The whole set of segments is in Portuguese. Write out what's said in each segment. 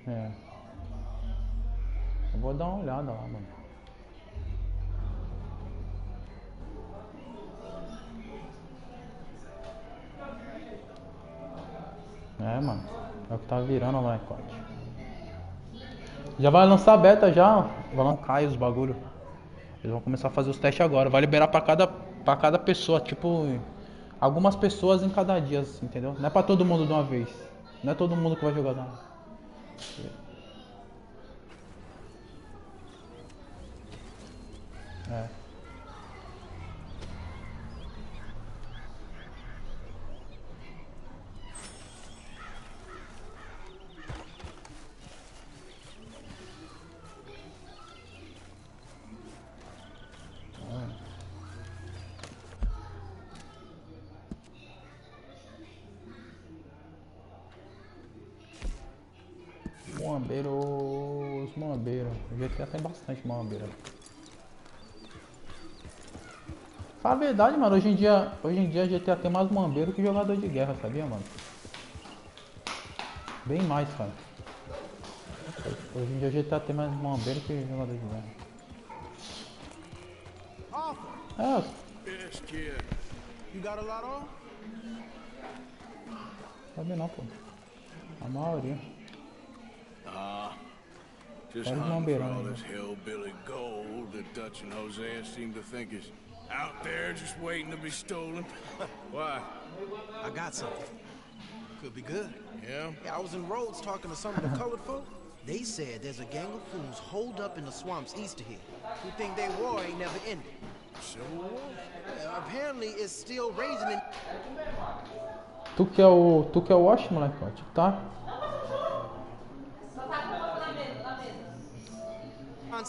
É. Eu vou dar uma olhada lá, mano. É, mano. É o que tá virando, molecote. Já vai lançar a beta já. Vai lançar os bagulho. Eles vão começar a fazer os testes agora. Vai liberar pra cada pessoa, tipo, algumas pessoas em cada dia, assim, entendeu? Não é pra todo mundo de uma vez. Não é todo mundo que vai jogar não. É. Moambeiros, moambeiro. O GTA tem bastante moambeiro. Fala a verdade, mano. Hoje em dia GTA tem mais moambeiro que jogador de guerra, sabia, mano? Bem mais, cara. Hoje em dia GTA tem mais moambeiro que jogador de guerra. É, Yes, kid. You got a lot on? sabe não, pô. A maioria. Just Olha os hunting for all bombeirão. this hillbilly gold that Dutch and Hosea seem to think is out there just waiting to be stolen. Why? I got something. Could be good. Yeah? Yeah, I was in Rhodes talking to some of the colored folk. They said there's a gang of fools holed up in the swamps east of here who think their war ain't never ended. Civil War? Apparently it's still raging in... Tu que é o Wash, molecote, tá?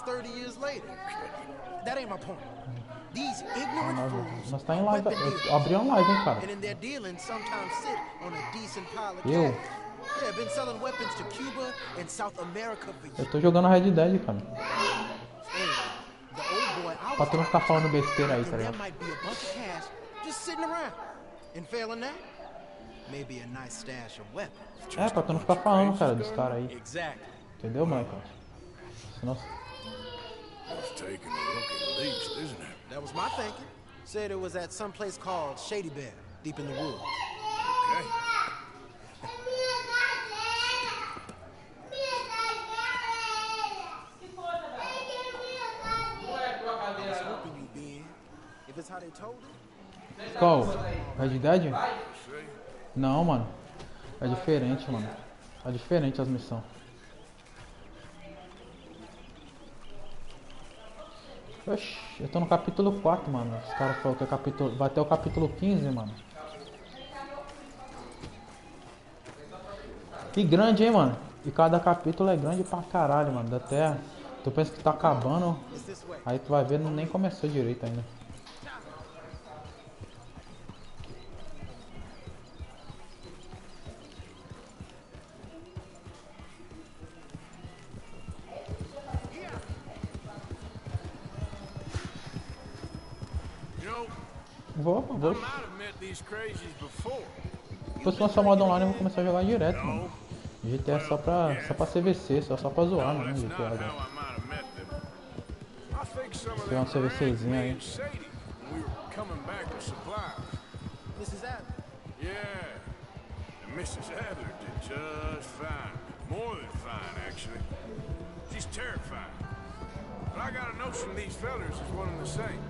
30 years later. That ain't my point. These ignorant fools Nós tá em live. weapon dealers. Eu abri uma live, hein, cara. And in their dealings sometimes sit on a decent pile of Eu? cash. Yeah, been selling weapons to Cuba and South America for years. Eu tô jogando Red Dead, cara. Anyway, the old boy I Pra was tu não ficar falando besteira aí, tá thinking there ligado? might be a bunch of cash just sitting around. And failing that, maybe a nice stash of weapons. É, pra tu não ficar falando, cara, dos caras aí. Exactly. Entendeu, molecote? Senão... Worth taking a look at least, isn't it? That was my thinking. Said it was at some place called Shady Bear, deep in the woods. Okay. I was hoping you'd be in. If it's how they told it. Qual? Red Dead? See? Não, mano. É diferente, mano. É diferente as missões. Oxi, eu tô no capítulo 4, mano. Os caras falaram que é capítulo... vai até o capítulo 15, mano. Que grande, hein, mano. E cada capítulo é grande pra caralho, mano. Dá até... Tu pensa que tá acabando, It's this way. aí tu vai ver, nem começou direito ainda. You know, Vou. I might have met these crazies before. Depois que lançar o modo online eu vou começar a jogar direto, mano. GTA é só pra CVC, só pra zoar, mano, That's GTA not agora. how I might have met them. I think some of Pegar them um CVCzinho me aí. and Sadie when we were coming back with supplies. Mrs. Adler. Yeah, and Mrs. Adler did just fine. More than fine, actually. She's terrified. But I got a notion these fellers is one and the same.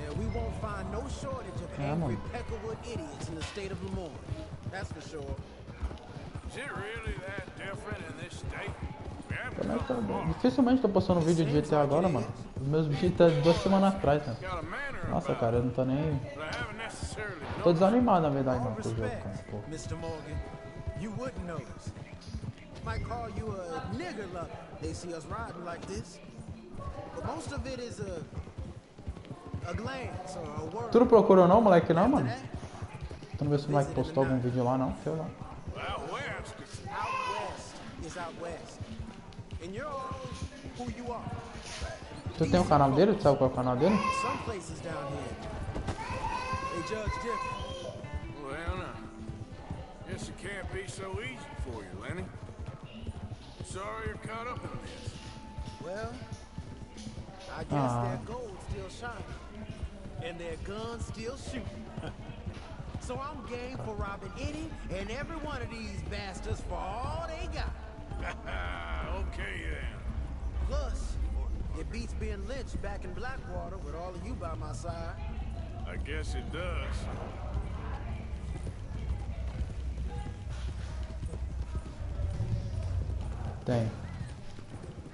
Yeah, we won't find no shortage of Yeah, angry man. Peckerwood idiots in the state of Lemoyne. That's for sure. Is it really that different in this state? We haven't Também come far. dificilmente tô postando vídeo de GTA agora, mano. Os meus vídeos tá de 2 semanas atrás, né? Got a manner Nossa, about cara, eu não tô nem... it, but I haven't necessarily Tô noticed. desanimado, na verdade, All não, com o jogo, respect, cara. Pô. Mr. Morgan. You wouldn't notice. Might call you a nigger lover. They see us riding like this. But most of it is a glance or a word. Tu não procurou não, moleque, não, After mano? that, Tu não viu se o moleque postou algum vídeo lá, não? Sei lá. Out west, out west is out west. And you're who you are. Tu tem o canal dele? Tu sabe qual é o canal dele? Some places down here, they judge different. well, now, guess it can't be so easy for you, Lenny. sorry you're caught up in this. Well, I guess their gold still shining. And their guns still shooting. So I'm game for robbing any and every one of these bastards for all they got. Okay then. Plus, it beats being lynched back in Blackwater with all of you by my side. I guess it does. Tem.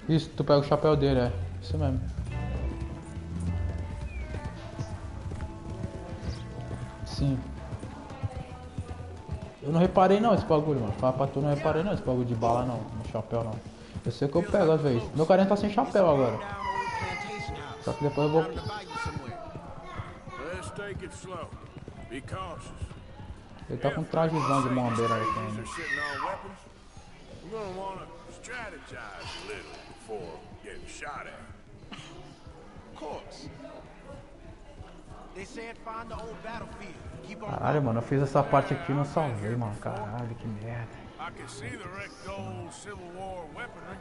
Isso, tu pega o chapéu dele, é. Isso mesmo. Sim. Eu não reparei não esse bagulho, mano. Fala pra tu, não reparei não esse bagulho de bala não, no chapéu não. Eu sei que eu pego às vezes. Meu carinha tá sem chapéu agora. Só que depois eu vou... Let's take it slow. Be cautious. Ele tá com um trajezão de mombeiro aí You're também. sitting on weapons. You're gonna wanna strategize a little before getting shot at. Of course. They said find the old battlefield. Keep on Caralho, mano, eu fiz essa parte aqui e não salvei, mano. Caralho, que merda. I can see the wrecked old Civil War weaponry.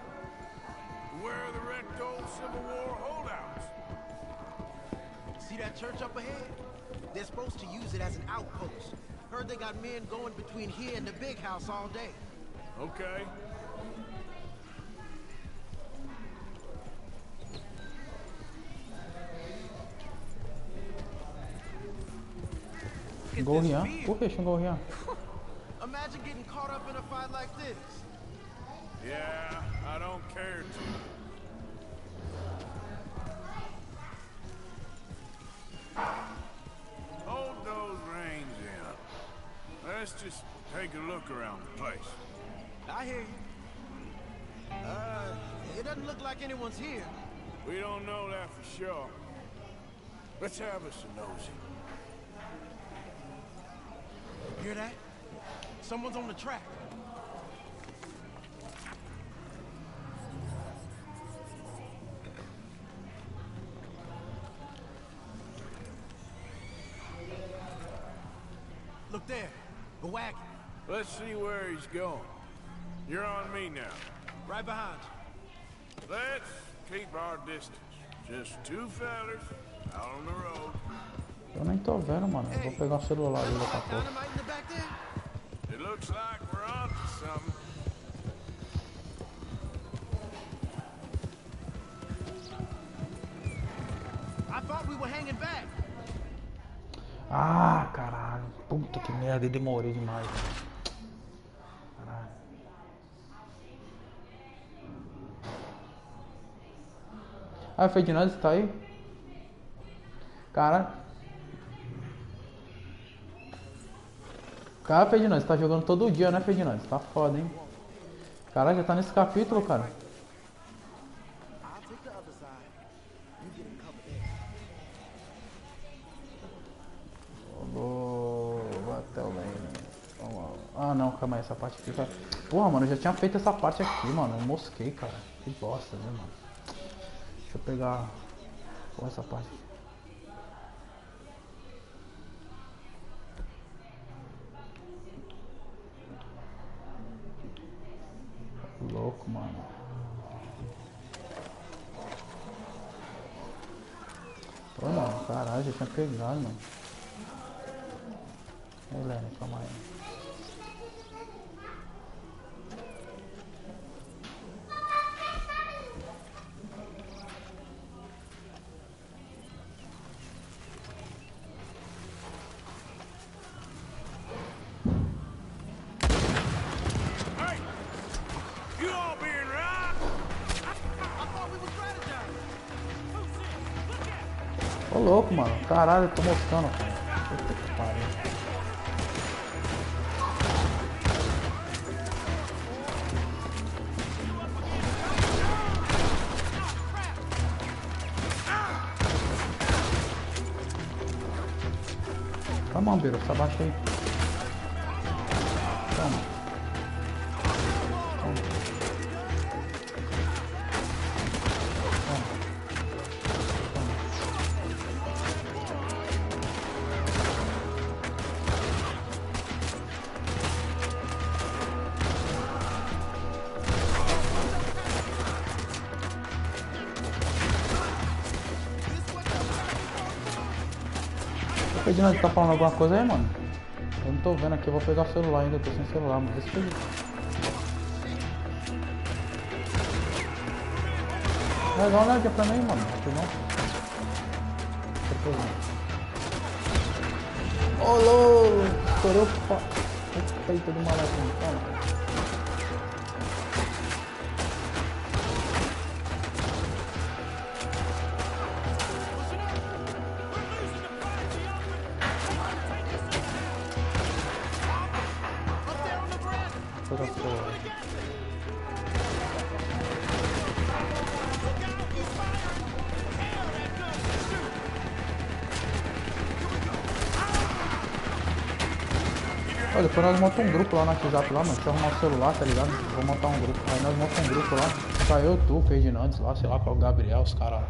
Where are the wrecked old Civil War holdouts? See that church up ahead? They're supposed to use it as an outpost. Heard they got men going between here and the big house all day. Okay. Xingou o Rian? Por que xingou o Rian? Imagine getting caught up in a fight like this. Yeah, I don't care to. Hold those reins in. Let's just take a look around the place. I hear you. It doesn't look like anyone's here. We don't know that for sure. Let's have us a nosy. Hear that? Someone's on the track. Look there, the wagon. Let's see where he's going. You're on me now. Right behind you. Let's keep our distance. Just two fellas out on the road. Eu nem tô vendo, mano. Eu vou pegar o celular ali daqui a pouco. Dynamite in the back there? It looks like we're onto something. I thought we were hanging back. Ah, caralho. Puta que merda, eu demorei demais. Caralho. Ah, o Ferdinand tá aí? Caralho. Cara, Ferdinand, você tá jogando todo dia, né, Ferdinand? Tá foda, hein? Caralho, já tá nesse capítulo, cara. I'll take the other side. You get it covered there. Vou até o lane. Vamos lá. Ah, não, calma aí, essa parte aqui tá... Porra, mano, eu já tinha feito essa parte aqui, mano. Eu mosquei, cara. Que bosta, né, mano? Deixa eu pegar... Porra, essa parte aqui. Louco, mano. Pô, mano, caralho, já tinha pegado, mano. Helena, calma aí. You all being right? I thought we were strategizing. Ô louco, mano. Caralho, eu tô moscando, cara. Puta que pariu. Calma, Beiro, só abaixa aí. Toma. Ferdinando, tá falando alguma coisa aí, mano? Eu não tô vendo aqui, eu vou pegar o celular ainda, eu tô sem celular, mas vê se foi. Dá uma olhadinha pra mim, mano. Aqui não. Ô, louco! Estourou o peito do maluquinho, toma. Olha, depois nós montamos um grupo lá no WhatsApp lá, mano. Deixa eu arrumar o celular, tá ligado? Vou montar um grupo. Aí nós montamos um grupo lá. Só eu, tu, Ferdinandes lá, sei lá qual, o Gabriel, os caras lá.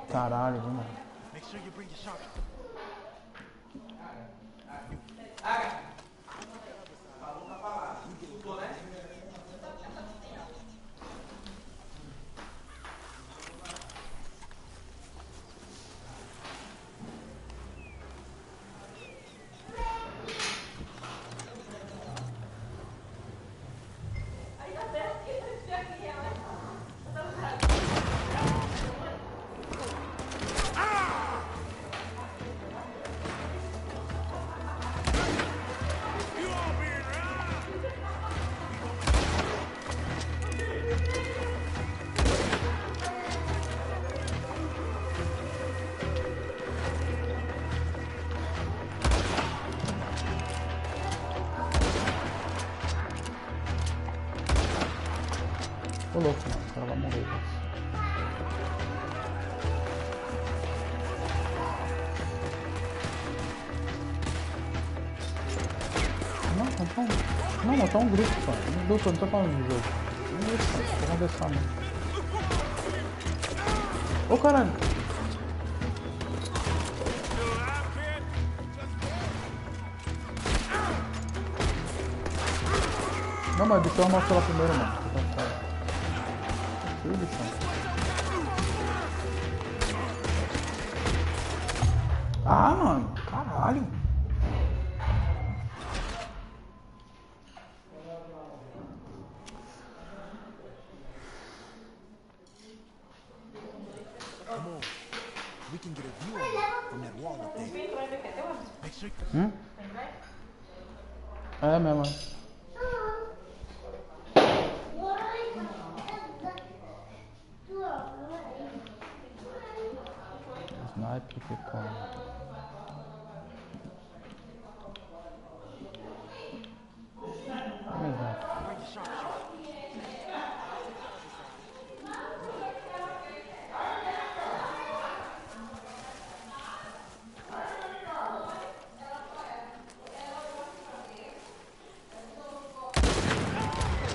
Caralho, viu, mano? Ô louco, mano, o cara vai morrer. Não, montar um grupo, só. Um grupo, eu não tô falando de jogo. Um grupo, só. Vou conversar mesmo. Ô caralho! Não, mas deixa eu arrumar o celular primeiro, mano. Ah, mano, caralho. É mesmo. Sniper que como.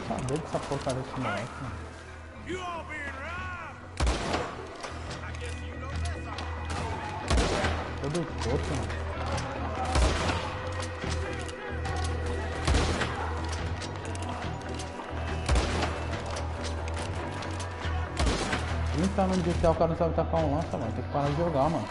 Saber dessa porcaria desse moleque, mano. Todo torto, mano. Nem tá no GTA, o cara não sabe tacar um lança, mano. Tem que parar de jogar, mano.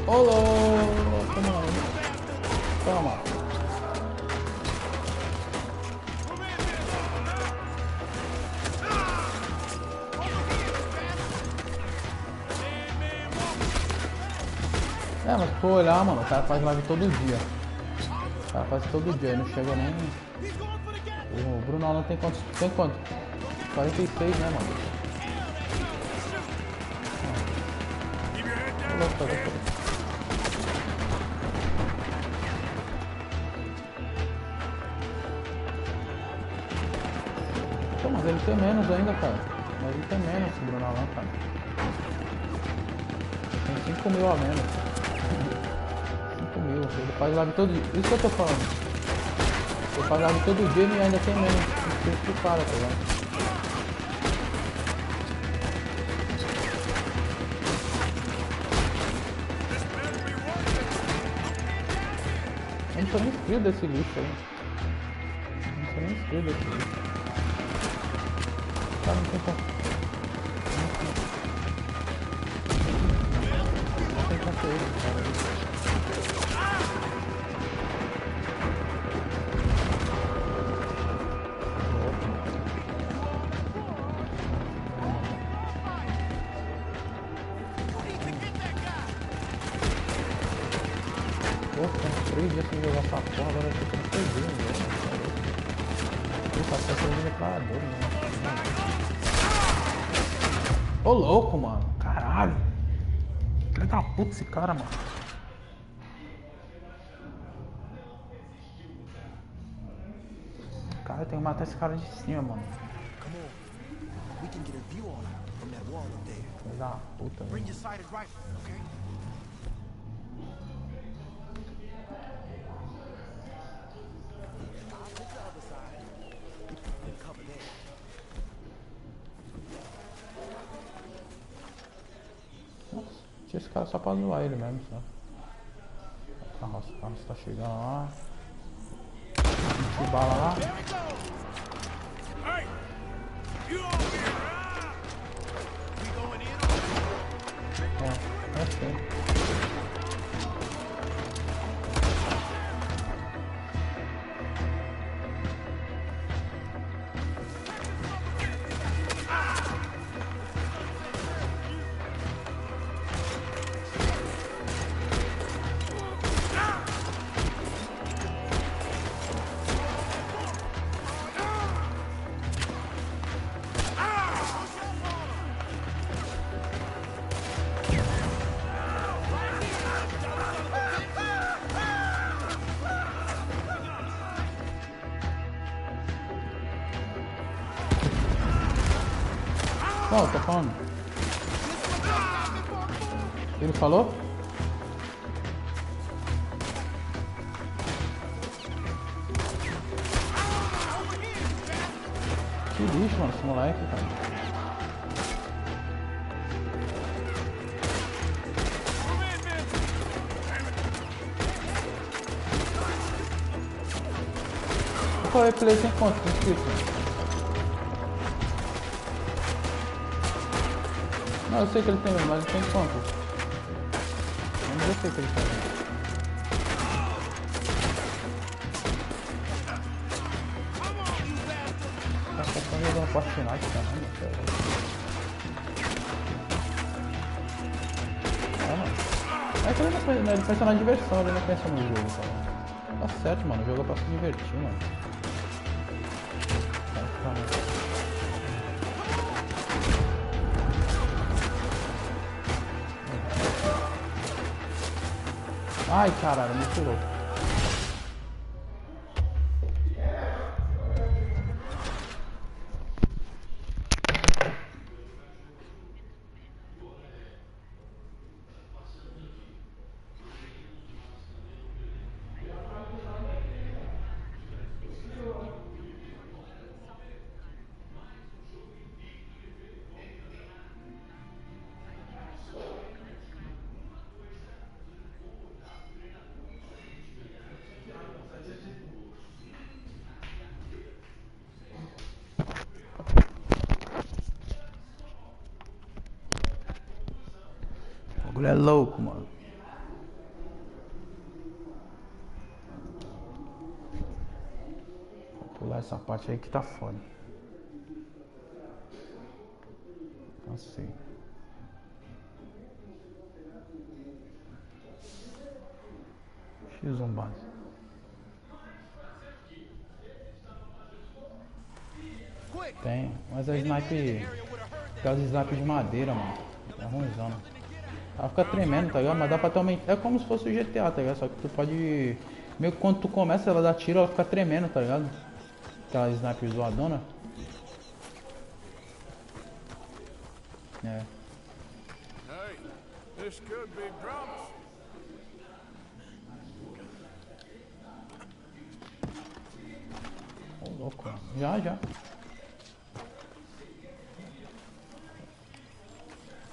Ô louco, mano. Toma. É, mas se for olhar, mano, o cara faz live todo dia. O cara faz todo dia, não chega nem... O Bruno não tem quantos? Tem quanto? 46, né, mano? Pô, mas ele tem menos ainda, cara. Mas ele tem menos que o Bruno Alan, cara. Tem 5 mil a menos. 5 mil. Ele faz live todo dia. Isso que eu tô falando. Ele faz live todo dia e ainda tem menos inscritos que o cara, tá ligado? Eu não sou nem inscrito desse lixo aí. Não sou nem inscrito desse lixo. Tá, não tem como. Não tem conteúdo, cara. Pô, tem 3 dias sem jogar essa porra, agora eu tô tendo perdido, velho. Puta, essa linha é pra dor, né? Ô louco, mano. Caralho. Filho da puta esse cara, mano. Cara, eu tenho que matar esse cara de cima, mano. Filho da puta, velho. Tinha esse cara só pra zoar ele mesmo, sabe? A carroça tá chegando lá. 20 bala lá. É assim. Ó, tô falando. Ele falou? Que lixo, mano, esse moleque, cara. Qual é o replay sem conta, tem inscrito? Não, eu sei que ele tem, mas ele tem quantos? Eu não sei que ele tem. Tá só jogando Fortnite também, cara. É, mano. É que ele pensa na diversão, ele não pensa no jogo, cara. Tá certo, mano. O jogo é pra se divertir, mano. Ai, caralho, me tirou. O bagulho é louco, mano. Vou pular essa parte aí que tá foda. Assim. X1 base. Tem, mas é snipe. Aquelas snipe de madeira, mano. É ruimzão. Ela fica tremendo, tá ligado? Mas dá pra ter aumentar. É como se fosse o GTA, tá ligado? Só que tu pode. Meio que quando tu começa, ela dá tiro, ela fica tremendo, tá ligado? Aquela sniper zoadona. É. Hey, this could be promising. Ô, louco. Já, já.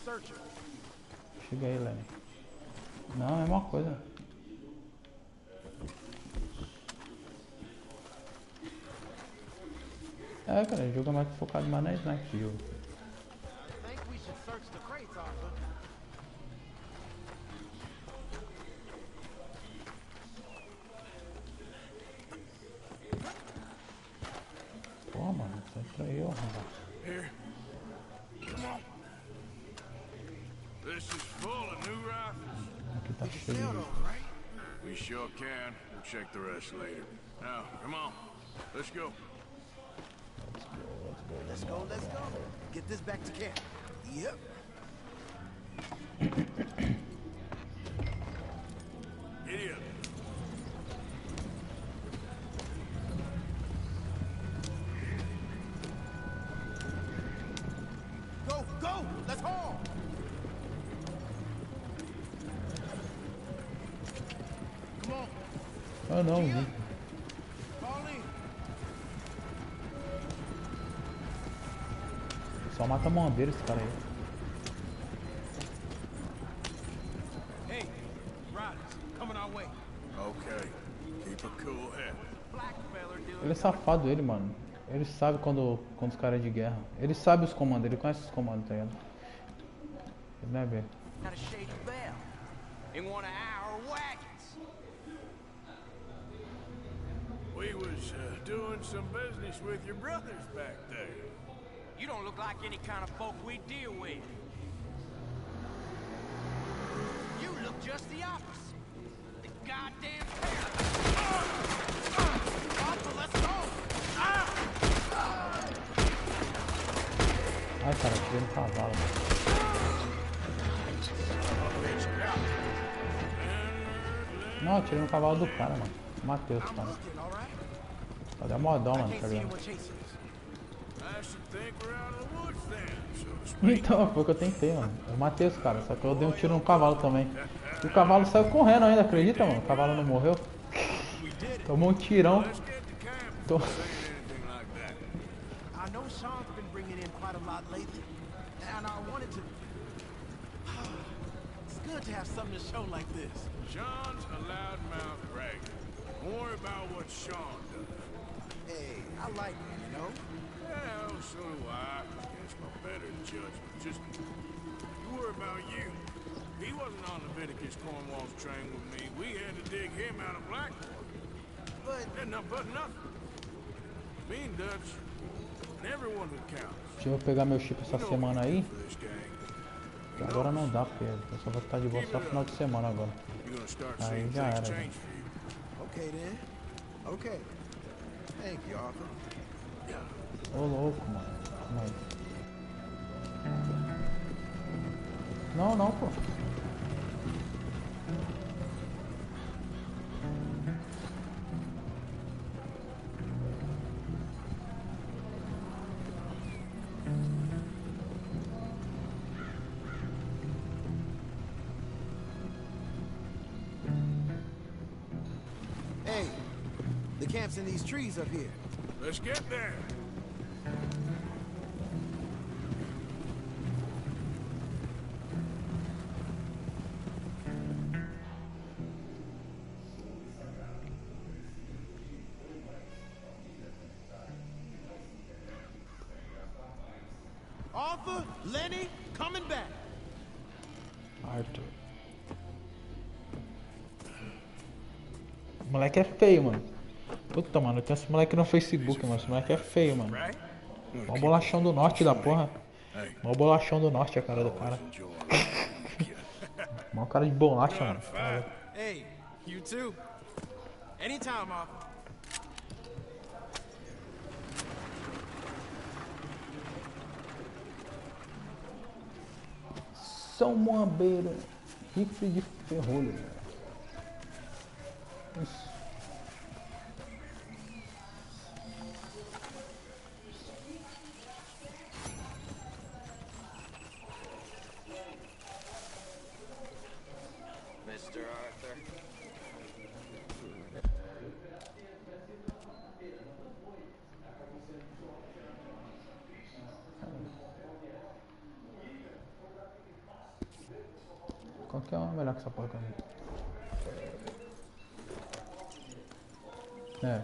Search it. Chega aí, Lenny. Não, é a mesma coisa. É, cara, o jogo é mais focado mais na sniper esse jogo. I think we should search the crates, Arthur. Pô, mano, sai pra aí, ó, rapaz. Here. Come on. This is full of new rifles. Aqui tá cheio Sell de... those, right? We sure can. We'll check the rest later. Now, come on. Let's go. Let's go, let's go. Get this back to camp. Yep. Giddy up. Go, go! Let's haul! Come on, Ah, não, vi. fall in. Só mata bombeiro esse cara aí. Hey, riders, coming our way. Okay. Keep a cool head. Black feller doing. Ele é safado, ele, mano. Ele sabe quando os caras é de guerra. Ele sabe os comandos, ele conhece os comandos, tá ligado? Ele não é bem. Got a shady bell in one of our wagons. We was doing some business with your brothers back there. You don't look like any kind of folk we deal with. You look just the opposite. The goddamn terror. Arthur, let's go. Ai, cara, tirei no cavalo. Não, eu tirei no cavalo do cara, mano. Matheus, cara. Looking, all right? Cadê a modão, I mano, can't tá see ligado? anyone chasing us. I should think we're out of the woods then, so to speak. Então, foi o que eu tentei, mano. Eu matei os caras, só que eu dei um tiro no cavalo também. E o cavalo saiu correndo ainda, acredita, mano? O cavalo não morreu. Tomou um tirão. Let's get to camp Tô... before saying anything like that. I know Sean's been bringing in quite a lot lately, and I wanted to. It's good to have something to show like this. Sean's a loudmouth bragger. Don't worry about what Sean does. Hey, I like him, you know? Well, so do I. Against my better judgment. Just you worry about you. He wasn't on Leviticus Cornwall's train with me. We had to dig him out of Blackwater. But And not but nothing. Me and Dutch, and everyone who counts. Deixa eu pegar meu chip essa semana aí. For this gang. Que agora não dá, porque eu só vou estar de boa só no final de semana agora. You're gonna start Aí seeing já things era. change for you. okay then. Okay. Thank you, Arthur. Ô louco, mano. Calma aí. Não, não, pô. Hey, the camp's in these trees up here. Let's get there. Arthur, Lenny, coming back. Arthur. O moleque é feio, mano. Puta, mano, eu tenho esse moleque no Facebook, mano. Esse moleque é feio, mano. Right? Mó bolachão do norte da porra. Mó bolachão do norte a cara do cara. Mó cara de bolacha, mano. Hey, you too. Anytime, Arthur. São Moambeiro. Rifle de ferrolho, velho. Isso. Mr. Arthur. Qual que é o melhor que essa porca? É.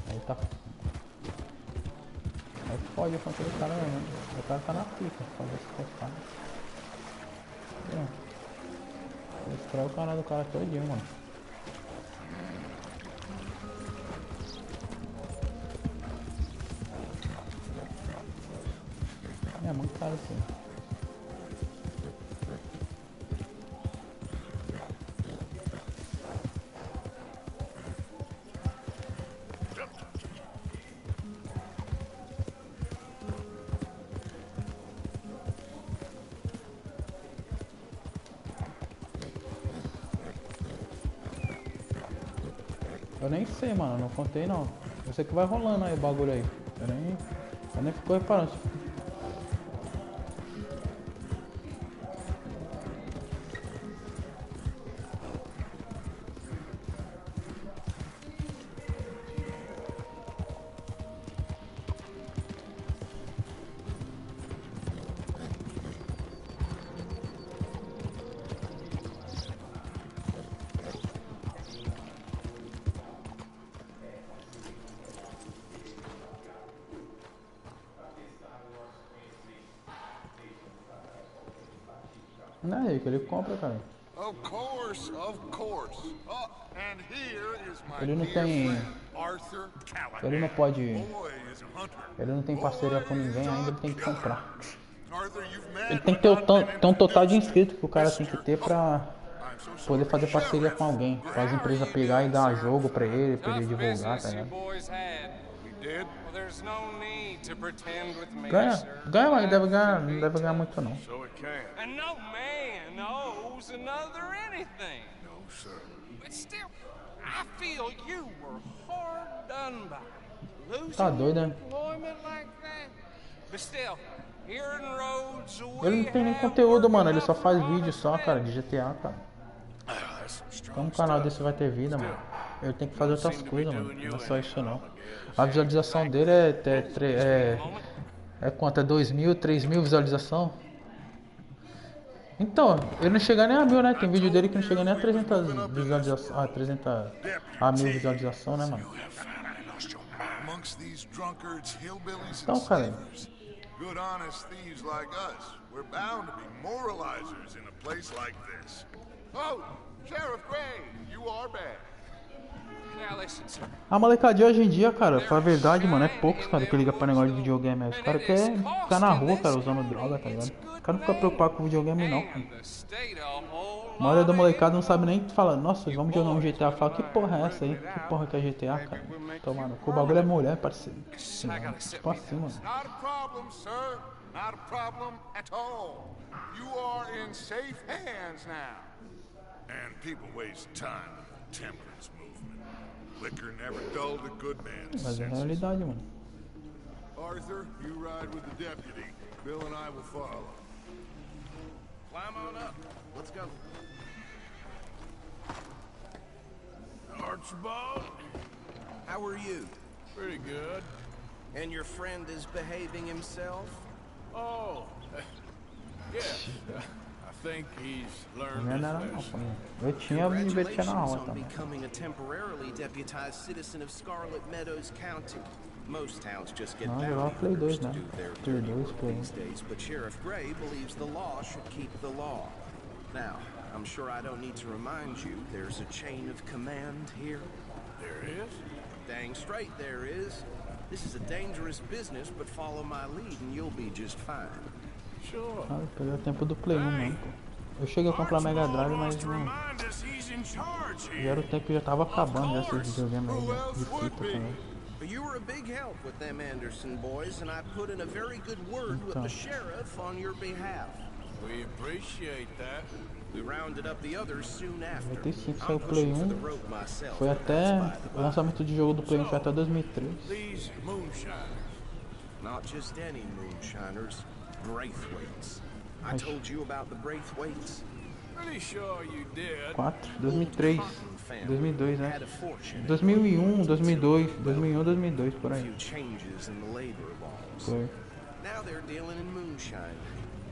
Aí tá. Aí pode com aquele cara, né? O cara tá na pica, pode se cortar. Destrói o canal do cara todinho, mano. É muito caro assim. Eu nem sei, mano, não contei não. Eu sei que vai rolando aí o bagulho aí. Eu nem fico reparando. Não é aí que ele compra, cara. Of course, of course. Oh, and here is my Ele não dear tem. friend, Arthur Callahan. Ele não pode. Boy is a hunter. Ele não tem parceria com ninguém ainda, ele tem que comprar. Arthur, you've met, Ele tem que but ter not been tem um total de introduced. inscritos que o cara tem que ter pra I'm so sorry. poder fazer parceria com alguém. Pra as empresas pegar e dar jogo pra ele divulgar, tá business you ligado? boys had. We did. Well, there's no need to pretend with me, Ganha, sir. ganha, mas não deve ganhar muito não. So it can. And no man owes another anything. No, sir. But still, I feel you were hard done by. Losing Tá doido, né? employment like that. But still, here in Rhodes, Ele não tem nem conteúdo, mano, ele só faz vídeo só, cara, de GTA, cara. Ah, that's some strong Como um canal desse vai ter vida, mano? Ele tem que fazer outras coisas, mano. Não é só isso não. A visualização dele é quanto? É 2.000, 3.000 visualização? Então, ele não chega nem a 1.000, né? Tem vídeo dele que não chega nem a 300 visualizações. Ah, 300 a 1.000 visualização, né, mano? Amongst these drunkards, hillbillies, Então, and cara. slavers. Good honest thieves like us. We're bound to be moralizers in a place like this. Oh, Sheriff Gray, you are bad. Now listen, sir. A molecadinha hoje em dia, cara, pra verdade, mano, é poucos, cara, que liga pra negócio de videogame. Os caras querem ficar na rua, cara, usando droga, tá ligado? Os caras não ficam preocupados com videogame, não, cara. And the state a whole A maioria da lot molecada não sabe nem falar, nossa, vamos jogar um GTA. Fala, que porra é essa aí? Que porra que é GTA, cara? Tomando, o bagulho é mulher, parceiro. Tipo assim, mano. Not a problem, sir. Not a problem at all. You are in safe hands now. And people waste time in the temperance movement. Liquor never dulled a good man's Mas é a senses. realidade, mano. Arthur, you ride with the deputy. Bill and I will follow. Climb on up. Let's go. Archibald, How are you? pretty good. And your friend is behaving himself? Oh, yes. I think he's learned Não é his nada não, lesson. pô. Eu tinha me divertia na aula on também. becoming a temporarily deputized citizen of Scarlet Meadows County. Most towns just get Não, bounty jogava Play 2, hunters to né? do their Play dirty 2, work Play 1. these days, but Sheriff Gray believes the law should keep the law. Now, I'm sure I don't need to remind you, there's a chain of command here. There is? Dang straight there is. This is a dangerous business, but follow my lead and you'll be just fine. Sure. Ah, eu peguei o tempo do Play 1 mesmo, pô. Eu cheguei a comprar Mega Drive, mas to não. remind us he's in charge Já here. era o tempo que já tava acabando já esses videogames aí de fita também. You were a big help with them Anderson boys, and I put in a very good word with the sheriff on your behalf. We appreciate that. We rounded up the others soon after. 95 saiu I'm o Play pushing for 1. the rope myself. Foi but até. that's by the O by. lançamento de jogo do Play 1 foi até 2003. These moonshiners. Not just any moonshiners, Braithwaites. I told you about the Braithwaites. Pretty sure you did. 4, 2003, Cotton family 2002, né? had a fortune. 2001, 2002, 2001, 2002, por A aí. few changes in the labor laws. Foi. Now they're dealing in moonshine.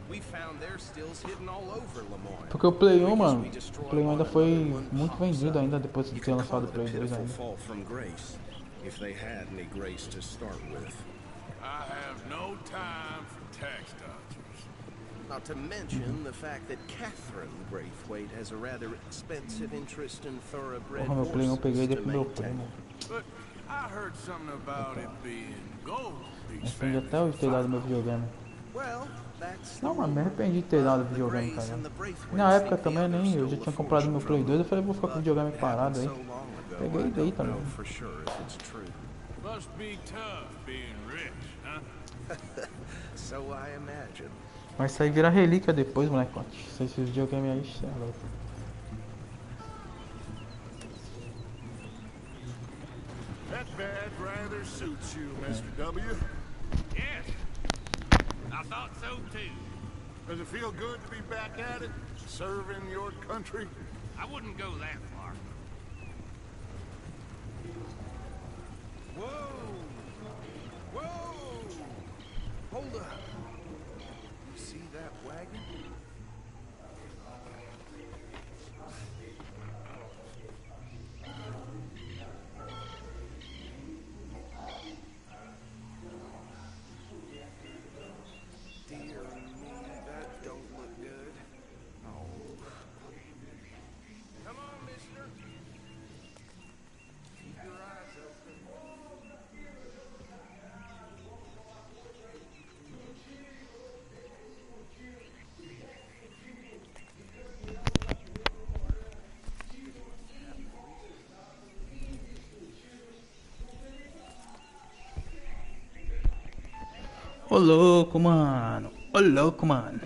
We found their stills hidden all over Lemoyne. Porque o Play 1, mano, o Play 1 ainda foi muito vendido ainda depois de ter lançado o Play 2 ainda. Fall from grace, if they had any grace to start with. I have no time for tax dodgers. Not to mention the fact that Catherine Braithwaite has a rather expensive interest in thoroughbred Porra, meu Play 1 eu peguei horses dele to pro meu maintain. primo. But I heard something about it being gold. Me These arrependi até families hoje de ter dado meu videogame. Well, that's Não, mano, me arrependi de ter dado o videogame, cara. Na época também nem, eu já tinha comprado meu Play 2, eu falei, vou ficar com o videogame parado aí. Peguei e dei também. must be tough being rich, huh? So I imagine. Mas isso aí vira relíquia depois, molecote. Esses videogames aí, cê é louco. That bad rather suits you, Mr. W. Yes, I thought so too. Does it feel good to be back at it? Serving your country? I wouldn't go that far. Whoa! Whoa! Hold up. You see that wagon? Dear me, that don't look good. Oh. Come on, mister. Keep your eyes open. Ô louco, mano. Ô louco, mano.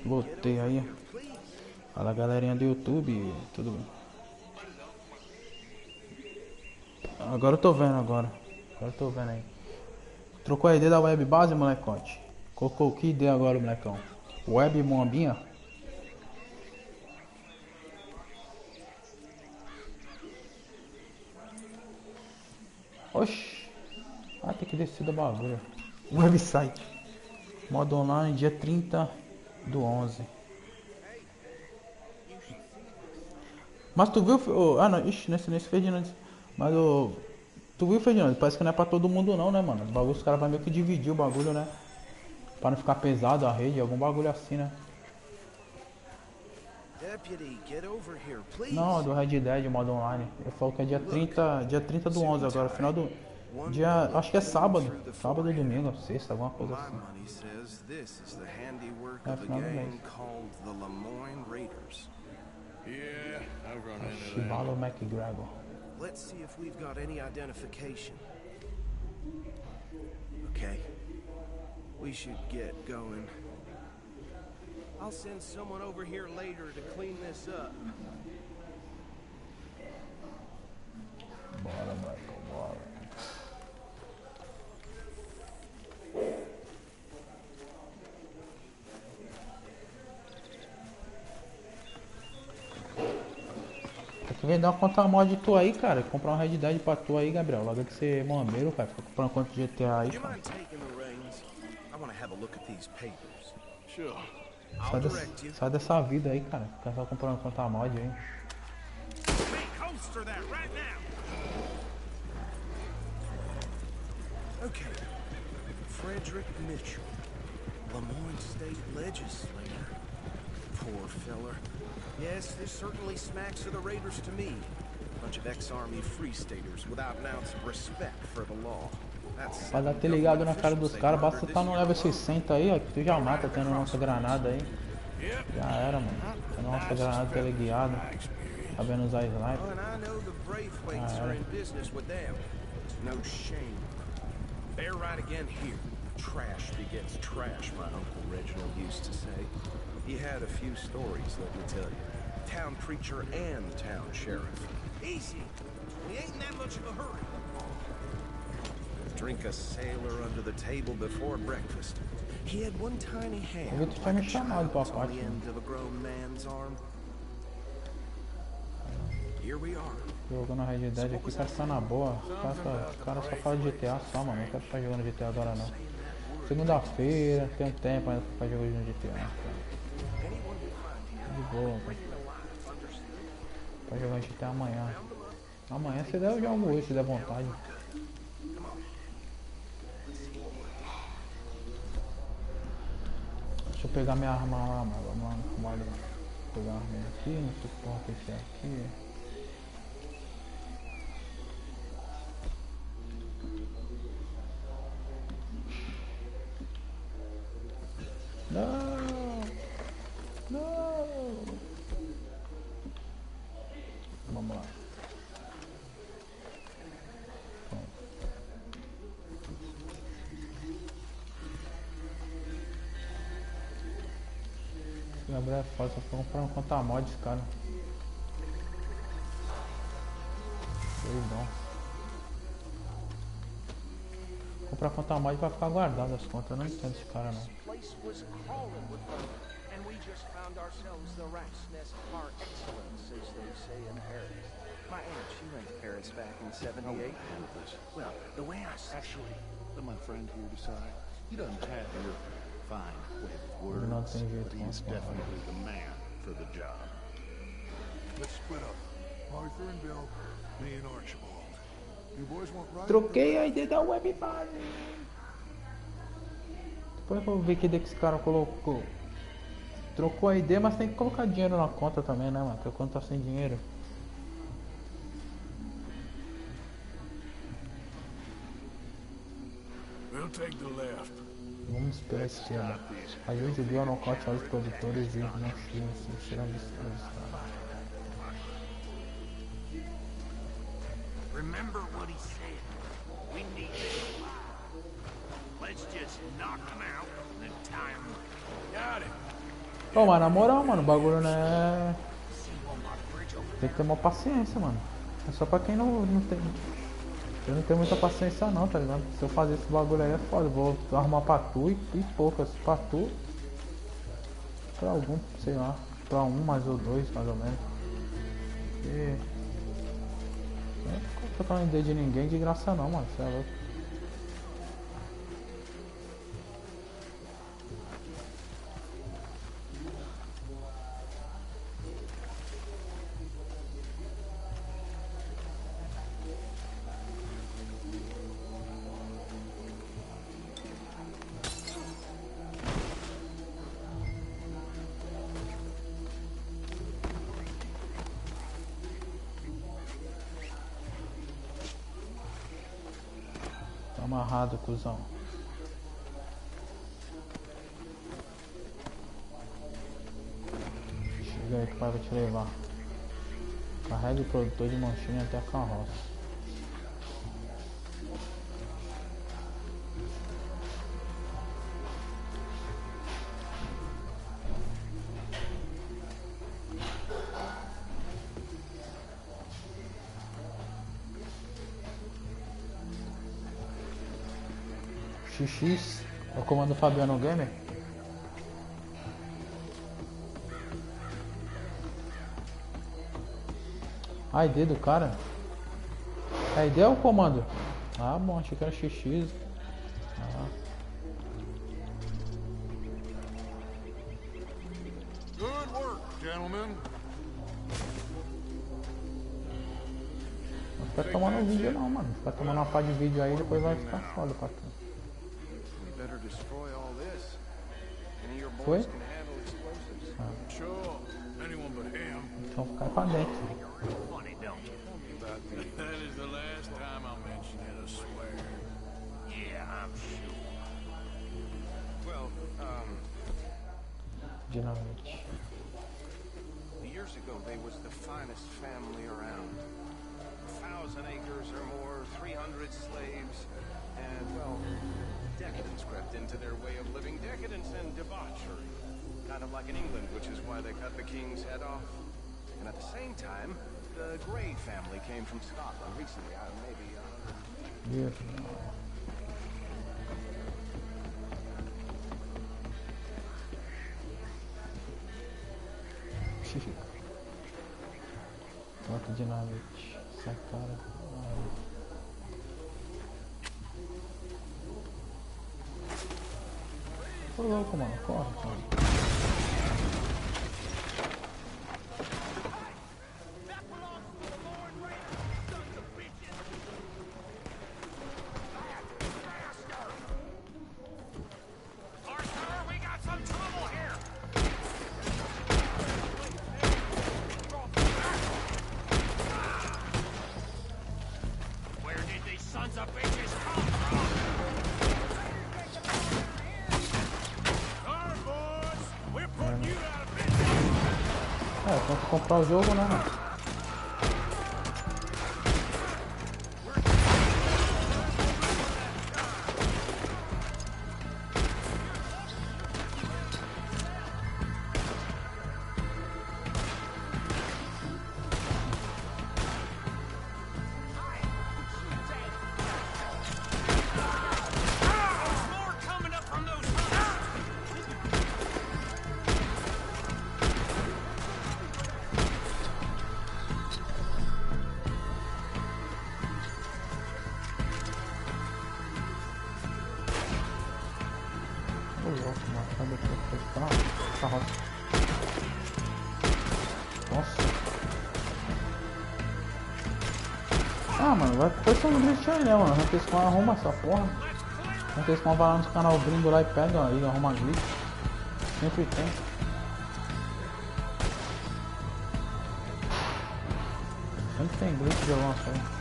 Voltei aí. Fala, galerinha do YouTube. Tudo bem? Agora eu tô vendo agora. Agora eu tô vendo aí. Trocou a ID da web base, molecote. Colocou que ID agora, molecão? Web Moambinha? Oxi. Ah, tem que descer do bagulho. Website. Modo online, dia 30/11. Mas tu viu... ah, não. Ixi, nesse Ferdinando. Mas o... Tu viu, Ferdinando? Parece que não é pra todo mundo não, né, mano? O bagulho, os caras vão meio que dividir o bagulho, né? Pra não ficar pesado a rede, algum bagulho assim, né? Deputy, get over here, please. Não, do Red Dead, modo online. Eu falo que é dia 30/11 agora, final do... Dia... Acho que é sábado. Sábado ou domingo, sexta, alguma coisa My assim. money says this is the handiwork É, of a final do gang mês. called the Lemoyne Raiders. Yeah, I've run into that. Chibalo McGregor. Let's see if we've got any identification. Okay. We should get going. I'll send someone over here later to clean this up. Bora, Michael, bora. Tem que vender uma conta mod de tu aí, cara. Comprar uma Red Dead pra tu aí, Gabriel. Logo que você é mambeiro, cara. Fica comprando conta de GTA aí, Do you cara. mind taking the reins? I want to have a look at these papers. Sure. I'll direct you. Sai dessa vida aí, cara. Fica só comprando conta mod aí. Make holster that right now. Okay. Frederick Mitchell, Lemoyne State Legislator. Poor feller. Yes, this certainly smacks of the Raiders to me. Bunch of ex-army free staters without an ounce of respect for the law. That's Pra dar ter ligado na cara dos caras, basta estar no level 60 aí, ó. Que tu já mata tendo nossa granada aí. Já era, mano. Tendo nossa granada teleguiada. Sabendo usar sniper. Oh, and I know the Braithwaites are in business with them. No shame. They're right again here. Trash begets trash, my Uncle Reginald used to say. He had a few stories, let me tell you. Town preacher and town sheriff. Easy. We ain't in that much of a hurry. Drink a sailor under the table before breakfast. He had one tiny hand, Eu vi que tu tinha like me a chamado pra child's, on parte. the end of a grown man's arm. Here we are. Jogando Red Dead aqui, tá ficando na boa. Os caras só falam de GTA só, mano. Não quero ficar jogando GTA agora não. Segunda-feira, tenho tempo ainda pra ficar jogando GTA. De boa, cara. Pra jogar GTA amanhã. Amanhã se der eu jogo hoje, se der vontade. Deixa eu pegar minha arma lá, mano. Vamos lá. Pegar a arma aqui, não sei que porra que esse é aqui. Não! Não! Vamos lá. Gabriel é foda, só tô comprando conta mod, cara. Foi bom. Comprar conta mod pra ficar guardado as contas, eu não entendo esse cara não. Place was crawling with them, and we just found ourselves the rat's nest par excellence, as they say in Paris. My aunt, she went to Paris back in '78. Well, the way I see Actually, let my friend here decide. He doesn't have your fine way with Ele não words, tem jeito but he's com definitely the man for the job. Let's split up. Arthur and Bill, me and Archibald. You boys want right? Troquei a ID da webpage. Depois eu vi que esse cara colocou. Trocou a ID, mas tem que colocar dinheiro na conta também, né, mano? Porque a conta tá sem dinheiro. We'll take the left. Vamos pela esquerda. Ajude o Bill a nocautear os produtores e não serão avistados. Remember what he said. We need them alive. Let's just knock them out and then tie them. Got it. Pô, mas na moral, mano, o bagulho não é. Tem que ter uma paciência, mano. É só pra quem não tem. Eu não tenho muita paciência não, tá ligado? Se eu fazer esse bagulho aí é foda. Eu vou arrumar pra tu e poucas. Pra tu. Pra algum, sei lá. Pra um mais ou dois, mais ou menos. E. Eu não tô trocando ideia de ninguém de graça não, mano. Você é louco. Tá amarrado, cuzão. Chega aí que o pai vai te levar. Carregue o produtor de manchinha até a carroça. XX é o comando Fabiano Gamer. A ID do cara. A ID é o comando. Ah, bom, achei que era XX. Ah. Good work, gentlemen. Não fica tomando vídeo não, mano. Fica tomando uma pá de vídeo aí, depois vai ficar foda pra tu. We better destroy all this. Any of your Foi? boys can handle explosives. Sure. Anyone but him. Então cai pra dentro. Funny, don't you? That is the last time I'll mention it, I swear. Yeah, I'm sure. Well, Dinamite. years ago they was the finest family around. 1,000 acres or more, 300 slaves, and, well, decadence crept into their way of living. Decadence and debauchery. Kind of like in England, which is why they cut the king's head off. And at the same time, the Grey family came from Scotland recently, maybe 100 Yes. Quanto dinamite. Essa cara. Tô louco, mano. Corre, corre. Tem que comprar o jogo, né, mano? Ah, mano, vai depois ser um glitch aí, né, mano? A gente arruma essa porra. A gente vai lá no canal gringo lá e pega aí, arruma glitch. Sempre tem. Sempre tem glitch de alguma coisa.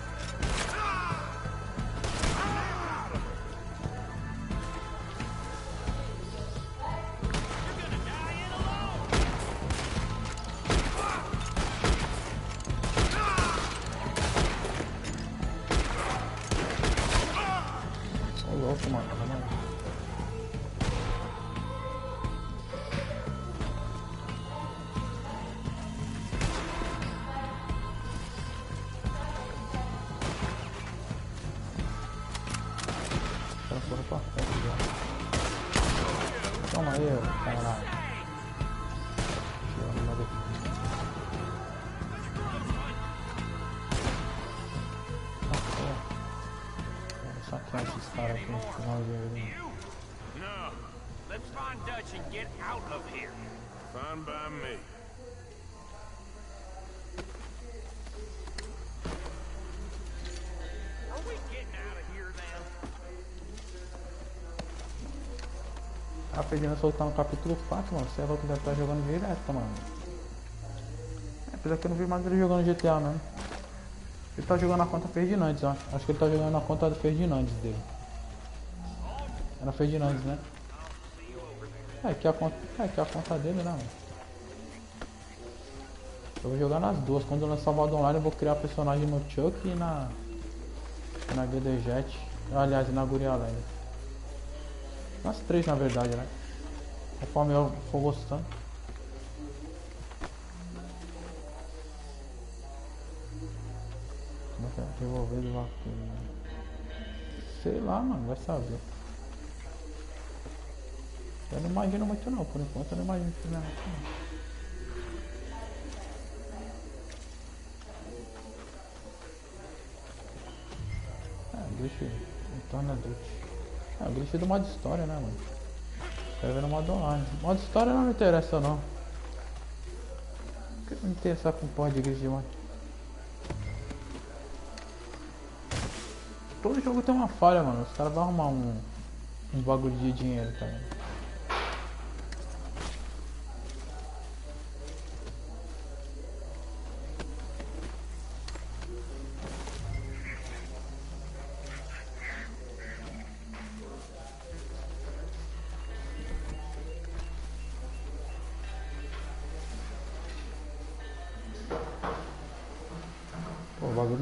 Toma aí, caralho. Vou sacar esses caras aqui no final dele. No. Let's find Dutch and get out of here. Fine by me. Are we getting out of here then? Tá pedindo a soltar no capítulo 4, mano. Você é louco, deve estar jogando direto, mano. Apesar que eu não vi mais ele jogando GTA, mesmo. Ele tá jogando na conta Ferdinandes, ó. Acho que ele tá jogando na conta do Ferdinandes dele. Era Ferdinandes, né? É que a conta dele, né, mano? Eu vou jogar nas duas. Quando eu lançar o modo online, eu vou criar personagem no Chuck e na GD Jet. Aliás, na Guria Lenda. Nas três, na verdade, né? Conforme eu for gostando. Como é que é? Revolver do vaqueiro. Sei lá, mano. Vai saber. Eu não imagino muito não. Por enquanto eu não imagino que não é muito não. É, glitch. Torna glitch. É, o glitch do modo história, né, mano? Quero ver no modo online. Modo história não me interessa, não. Por que me interessar com porra de glitch de modo? Todo jogo tem uma falha, mano. Os caras vão arrumar um bagulho de dinheiro, tá ligado?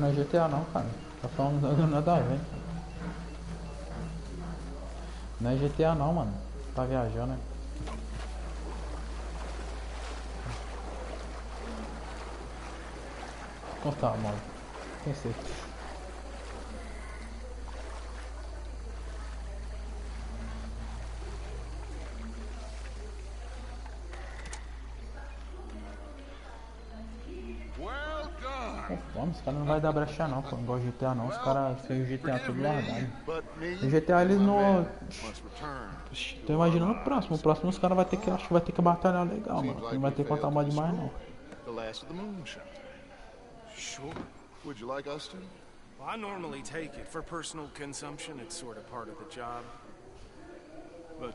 Não é GTA não, cara. Tá falando nada a ver. Não é GTA não, mano. Tá viajando, né? Então tá, mano. Tem certeza. Well done. Vamos, os caras não vai dar brecha não, pô. Não gosta de GTA não. Os caras fez o GTA tudo largado. But me, O GTA eles não. must return. Tô imaginando o próximo. O próximo os caras vai ter que. Acho que vai ter que batalhar legal, mano. Não vai ter que contar mais demais não. The last of the moonshine. Sure. Would you like us to? Well, I normally take it for personal consumption. It's sort of part of the job. But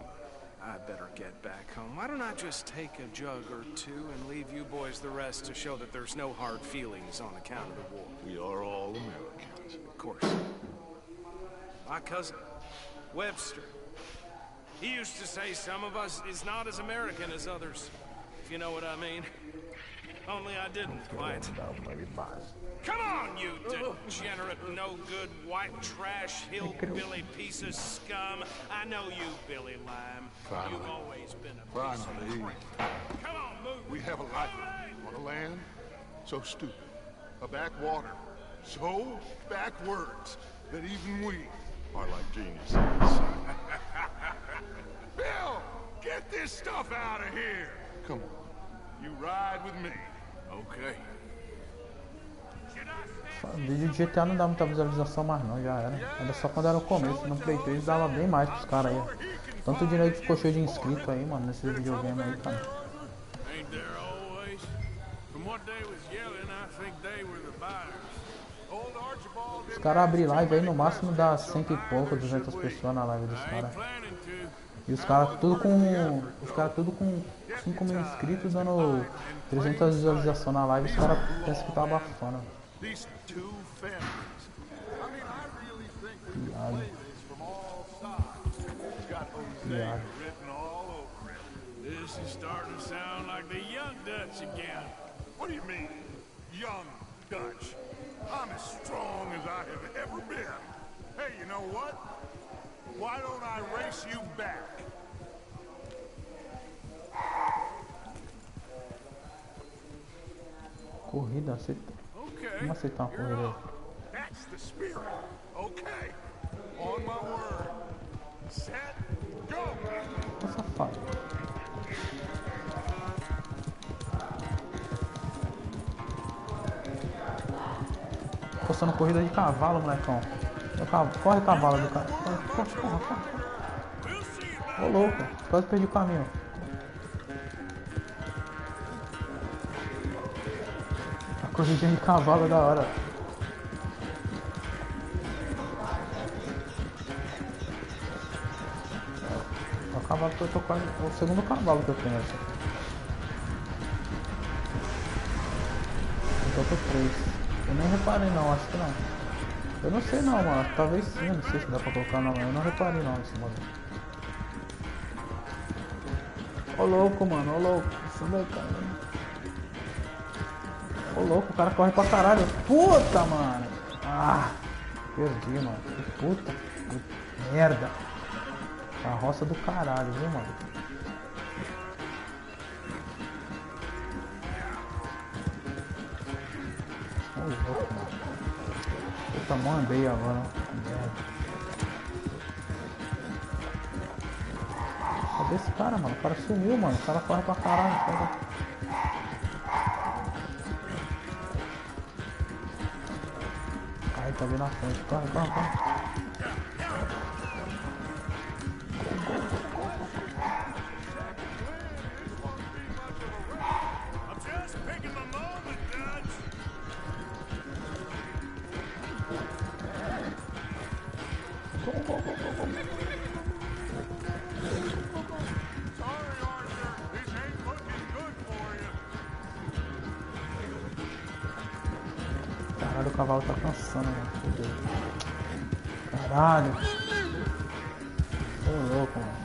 I better get back home. Why don't I just take a jug or two and leave you boys the rest to show that there's no hard feelings on account of the war? We are all Americans. Of course. My cousin, Webster, he used to say some of us is not as American as others, if you know what I mean. Only I didn't quite. Come on, you degenerate, no-good, white trash, hillbilly piece of scum. I know you, Billy Lime. Finally. You've always been a piece Finally. of crap. Come on, move. We have a life on a land so stupid, a backwater so backwards that even we are like geniuses. Bill, get this stuff out of here. Come on, you ride with me. Okay. Vídeo de GTA não dá muita visualização mais não, já era. Era só quando era o começo, no Play 3 dava bem mais pros caras aí. Tanto dinheiro que ficou cheio de inscrito aí, mano, nesse videogame aí, cara. Ain't there always? From what they was yelling, I think they were the buyers. Old Archibald Os caras abrem live aí no máximo dá 100 e pouco, 200 pessoas na live dos ain't caras. planning to. E os caras tudo com. Os caras tudo com 5 mil inscritos dando 300 visualizações na live, os caras pensam que tá abafando. These two families. I mean, I really think they can Piada. play this from all sides. It's got Jose Piada. written all over it. This is starting to sound like the young Dutch again. What do you mean, young Dutch? I'm as strong as I have ever been. Hey, you know what? Why don't I race you back? Corrida, aceita. Vamos aceitar uma corrida aí. That's the spirit. Okay. On my word. Set. Go. Tô safado. Postando corrida de cavalo, molecão. Corre cavalo do cara. Ô louco, quase perdi o caminho. A corridinha de cavalo é da hora. É o cavalo que eu tô quase. É o segundo cavalo que eu tenho aqui. Então eu tô 3. Eu nem reparei não, acho que não. Eu não sei não, mano. Talvez sim, eu não sei se dá pra colocar não. Eu não reparei não nesse modo. Ô louco, mano, ô louco. Isso daí, cara. Ô louco, o cara corre pra caralho. Puta, mano. Ah, perdi, mano. Que puta. Que merda. Carroça do caralho, viu, mano? Ô louco, mano. Puta, mó andei agora. Merda. Cadê esse cara, mano? O cara sumiu, mano. O cara corre pra caralho. Cara. Ai, tá vindo na frente. Corre, corre, corre. I'm just picking the moment, Dutch. Sorry, Arthur. This ain't looking good for you. Caralho, o cavalo tá cansando, mano. Fudeu. Caralho. Ô louco, mano.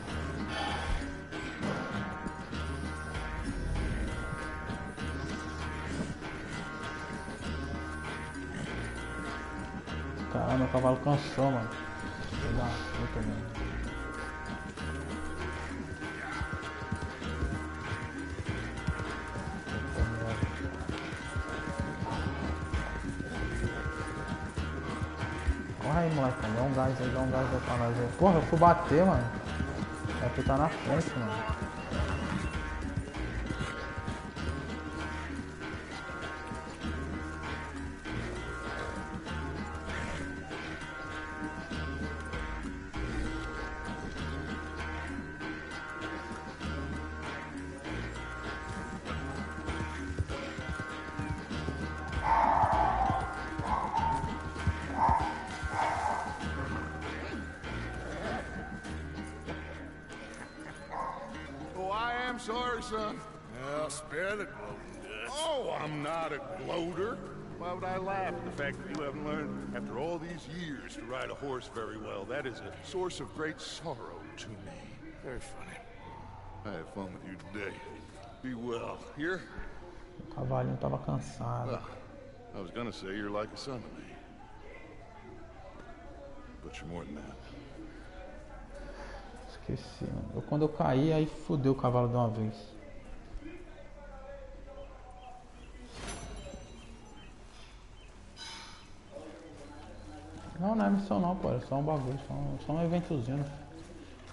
Ah, meu cavalo cansou, mano. Filho da puta, mano. Corre aí, moleque. Dá um gás aí pra nós aí. Porra, eu fui bater, mano. É que tá na frente, mano. Oh, I am sorry, son. Well, spare the gloating, Dutch. Oh, I'm not a gloater. Why would I laugh at the fact that you haven't learned, after all these years, to ride a horse very well? That is a source of great sorrow to me. Very funny. I had fun with you today. Be well. Here? O cavalinho tava cansado. Well, I was gonna say you're like a son to me. But you're more than that. Esqueci, mano. Quando eu caí, aí fudeu o cavalo de uma vez. Não, não é missão não, pô. É só um bagulho, só um eventozinho.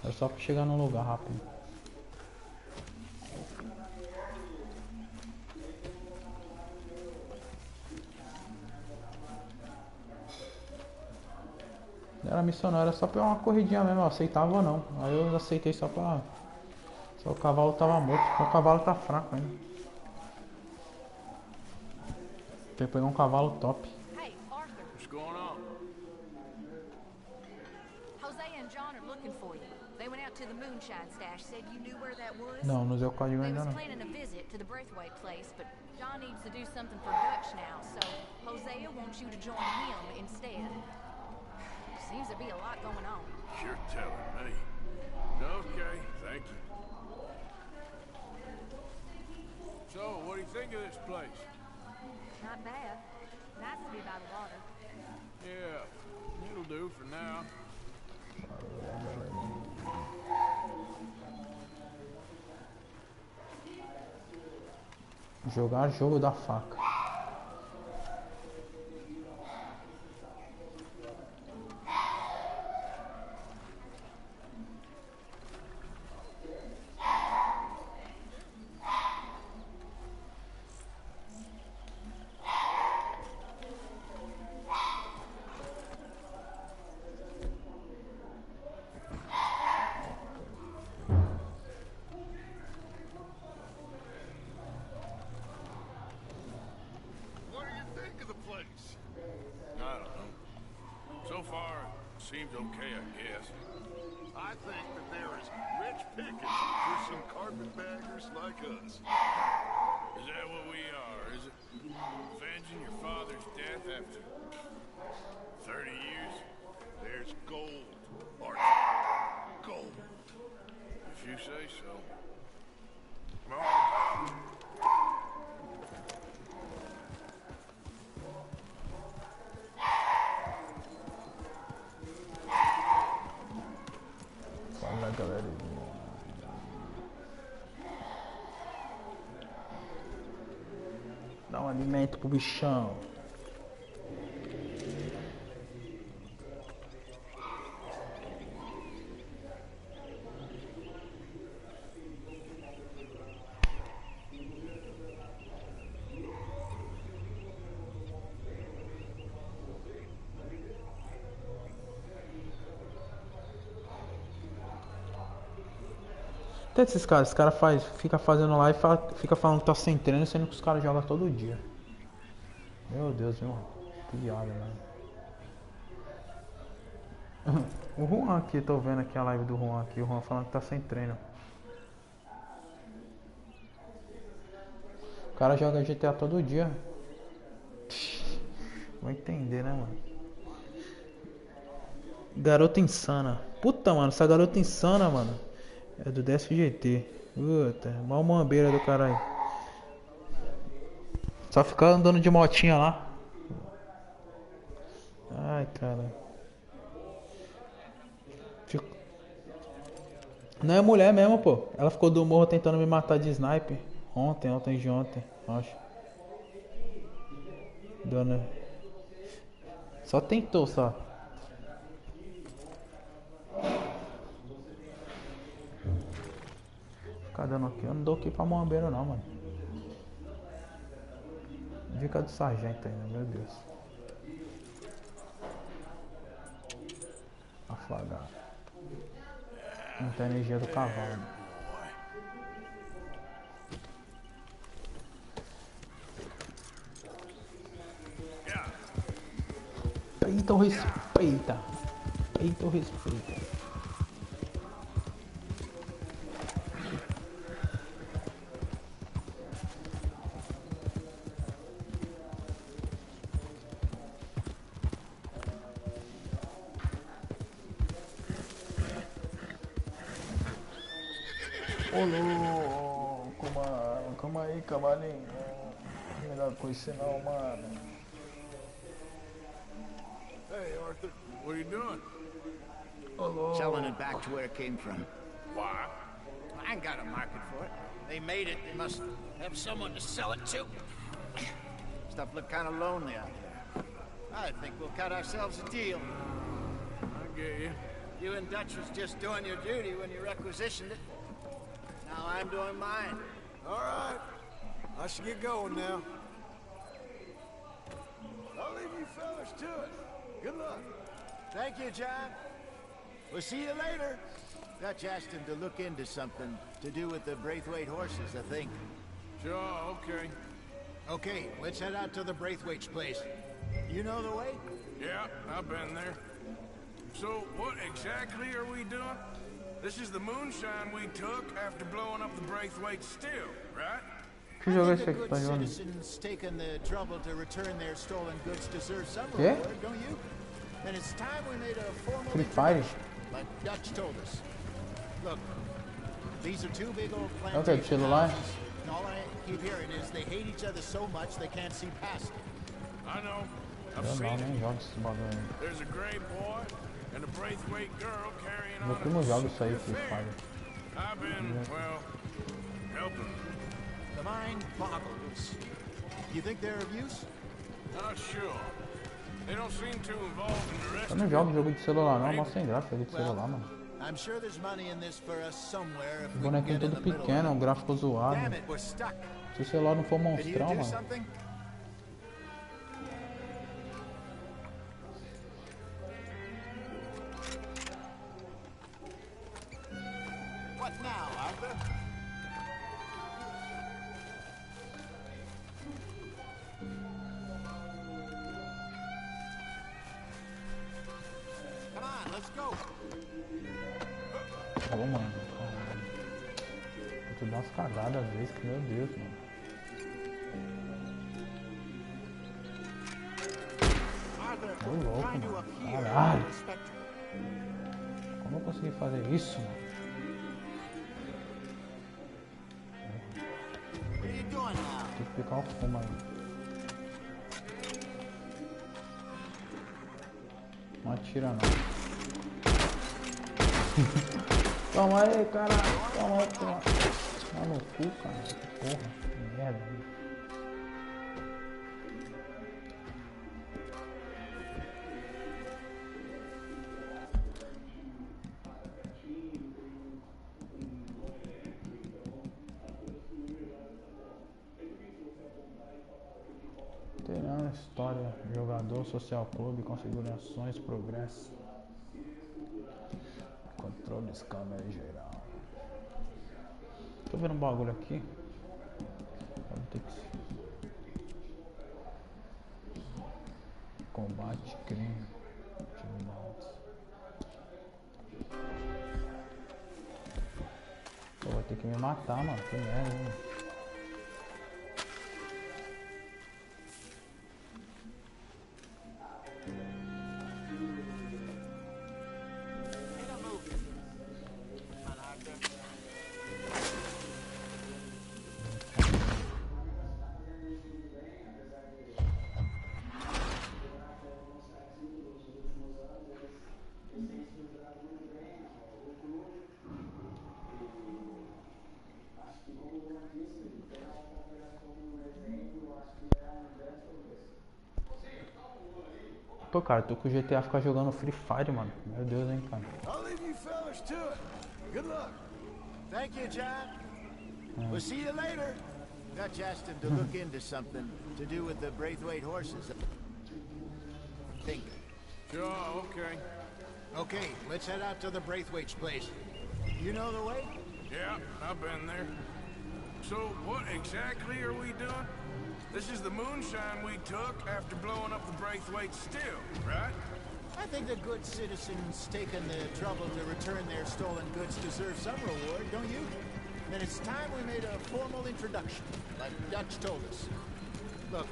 É só pra chegar num lugar rápido. Não era missão não, era só pra uma corridinha mesmo, eu aceitava ou não. Aí eu aceitei só pra... Só o cavalo tava morto, o cavalo tá fraco ainda. Tem que pegar um cavalo top. Hey, Arthur. What's going on? Jose and John are looking for you. They went out to the moonshine stash, said you knew where that was. Não, não usei o código They ainda was não. planning a visit to the Braithwaite place, but John needs to do something for Dutch now, so Hosea wants you to join him instead. Seems to be a lot going on. You're telling me. Okay, thank you. So, what do you think of this place? Not bad. Nice to be by the water. Yeah, it'll do for now. Jogar jogo da faca. What do you think of the place? I don't know. So far, it seems okay, I guess. I think that there is rich pickings for some carpetbaggers like us. Is that what we are, is it? Avenging your father's death after 30 years? There's gold, Arthur. Gold. If you say so. Come on, pal. Fala, galerinha. Dá um alimento pro bichão. Até esses caras fica fazendo live e fica falando que tá sem treino, sendo que os caras jogam todo dia. Meu Deus, viu? Piada, mano. O Juan aqui, tô vendo aqui a live do Juan aqui, o Juan falando que tá sem treino. O cara joga GTA todo dia. Vou entender, né, mano? Garota insana. Puta, mano, essa garota insana, mano. É do DSGT. Puta, mal mambeira do caralho. Só ficar andando de motinha lá. Ai, cara. Não é mulher mesmo, pô. Ela ficou do morro tentando me matar de sniper. Ontem de ontem, acho. Dona. Só tentou, só. Ficar dando aqui. Eu não dou aqui pra mambeiro não, mano. Dica do sargento ainda, meu Deus. Afagar. Muita energia do cavalo. Peita ou respeita? Peita ou respeita? Ô louco, mano. Calma aí, cavalinho. Não me dá coisa não, mano. Hey, Arthur, what are you doing? Ô louco. Selling it back to where it came from. Why? I ain't got a market for it. They made it, they must have someone to sell it to. Stuff looked kind of lonely out there. I think we'll cut ourselves a deal. I get you. You and Dutch was just doing your duty when you requisitioned it. Now I'm doing mine. All right. I should get going now. I'll leave you fellas to it. Good luck. Thank you, John. We'll see you later. Dutch asked him to look into something to do with the Braithwaite horses, I think. Sure, okay. Okay, let's head out to the Braithwaite's place. You know the way? Yeah, I've been there. So, what exactly are we doing? This is the moonshine we took after blowing up the Braithwaite still, right? Que jogo é esse The aqui que good tá jogando? citizens taking the trouble to return their stolen goods deserve some Quê? reward, don't you? And it's time we made a formal Free Fire? introduction, like Dutch told us. Look, these are two big old Ok, plantation do celular. houses, and all I keep hearing is they hate each other so much they can't see past it. I know. I've Eu seen não, it. nem jogo esse bagulho aí. There's a gray boy and a Braithwaite girl carrying Eu on primo a jogo isso aí, secret Free affair. Fire. I've been, well, helping. The mind boggles. You think they're of use? Not sure. They don't seem too involved in the rest Eu of não it. jogo jogo de celular não, mó sem graça jogo de celular, mano. I'm sure there's money in this for us somewhere if O we can bonequinho get in todo the middle of pequeno, it. um gráfico zoado. Damn it, we're stuck. Se o celular não for Can you monstrão, do mano. something? What now, Arthur? Come on, let's go. Ô, mano. Tu dá umas cagadas às vezes, que meu Deus, mano. Arthur, Ô, louco, find you mano. up here Caralho. on the spectrum. Como eu consegui fazer isso, mano? What are you doing now? Tem que picar o fumo aí. Não atira não. Toma aí, caralho. Toma aí, toma. Tá no cu, cara. Porra, que merda. Terão história, jogador, social clube, configurações, progresso. Controles, câmera geral. Tô vendo um bagulho aqui. Vamos ter que. Combate, crime, atividades. Pô, vai ter que me matar, mano. Que merda, hein? Pô, cara, tô com o GTA ficar jogando Free Fire, mano. Meu Deus, hein, cara. I'll leave you fellas to it. Good luck. Thank you, John. We'll see you later. Got Justin to look into something to do with the Braithwaite horses. Think. Sure, okay. Okay, let's head out to the Braithwaite's place. You know the way? Yeah, I've been there. So, what exactly are we doing? This is the moonshine we took after blowing up the Braithwaite still, right? I think the good citizens taking the trouble to return their stolen goods deserve some reward, don't you? Then it's time we made a formal introduction, like Dutch told us. Look,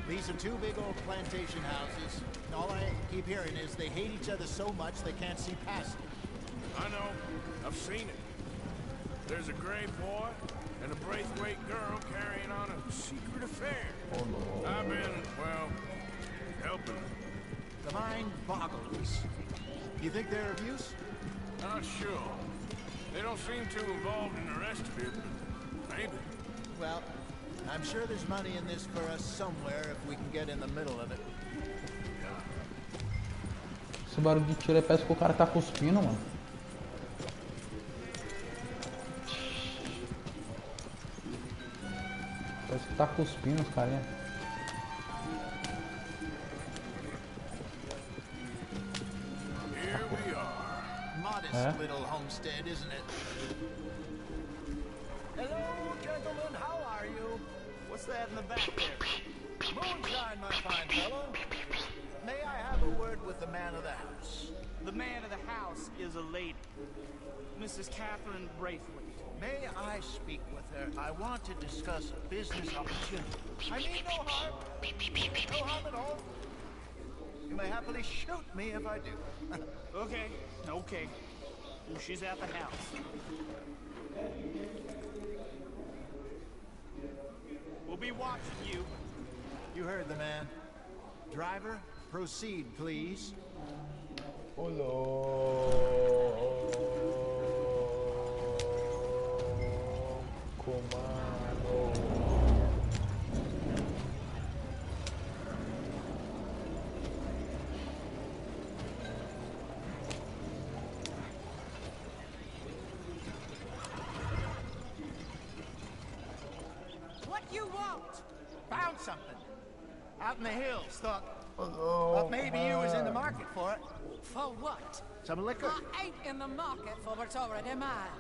these are two big old plantation houses. And all I keep hearing is they hate each other so much they can't see past it. I know. I've seen it. There's a gray boy and a Braithwaite girl carrying on a secret affair. Oh, no. I've been, well, helping them. The mind boggles. You think they're of use? Not sure. They don't seem too involved in the rest of it, but maybe. Well, I'm sure there's money in this for us somewhere if we can get in the middle of it. Esse barulho de tiro aí parece que o cara tá cuspindo, mano. Parece que tá cuspindo os carinha. Here we are. Modest little homestead, isn't it? Hello, gentlemen. How are you? What's that in the back there? Moonshine, my fine fellow. May I have a word with the man of the house? The man of the house is a lady, Mrs. Catherine Braithwaite. May I speak with her? I want to discuss a business opportunity. I mean no harm. No harm at all. You may happily shoot me if I do. Okay, okay. She's at the house. We'll be watching you. You heard the man. Driver, proceed, please. Oh no. Comando. What you want? Found something. Out in the hills, thought maybe you was in the market for it. For what? Some liquor. I ain't in the market for what's already mine.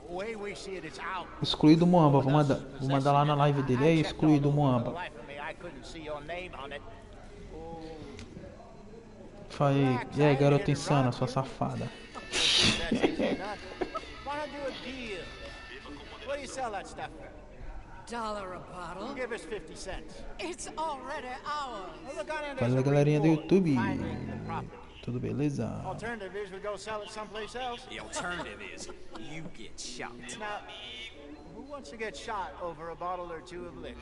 The way we see it, it's out. Excluído Moamba, vou mandar lá na live dele. É excluído Moamba. Falei, e aí garota insana, sua safada. What do you sell that stuff for? $1 a bottle. Give us 50 cents. It's already ours. Fala galerinha do YouTube. Tudo beleza? Alternative is we go sell it someplace else. The alternative is you get shot. Now, who wants to get shot over a bottle or two of liquor?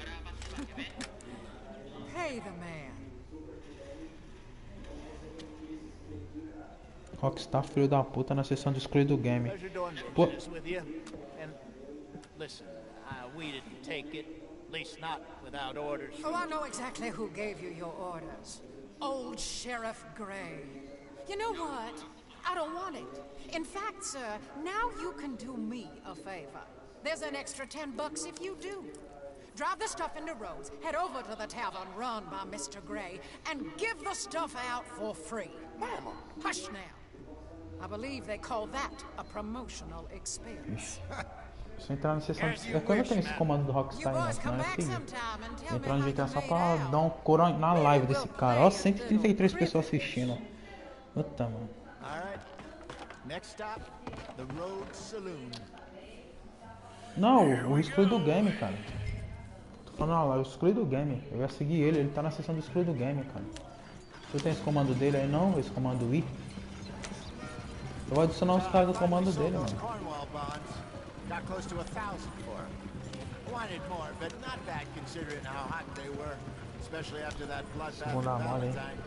Pay the man. Rockstar, filho da puta, na sessão de excluído do game. Pô. Listen, we didn't take it, at least not without orders. Oh, I know exactly who gave you your orders. Old Sheriff Gray. You know what? I don't want it. In fact, sir, now you can do me a favor. There's an extra $10 if you do. Drive the stuff into Rhodes, head over to the tavern run by Mr. Gray, and give the stuff out for free. Mama! Hush now. I believe they call that a promotional experience. Se eu entrar na sessão de... É que eu não tenho esse comando do Rockstar ainda, senão é seguir. Entrar no GTA só pra dar um coro na live desse cara. Ó, 133 pessoas assistindo. Puta, mano. Não, o excluído do game, cara. Tô falando lá, o excluído do game. Eu ia seguir ele tá na sessão do excluído do game, cara. Você tem esse comando dele aí não? Esse comando I? Eu vou adicionar os caras do comando dele, mano. Got close to 1,000 for them. Wanted more, but not bad considering how hot they were, especially after that bloodbath of Valentine.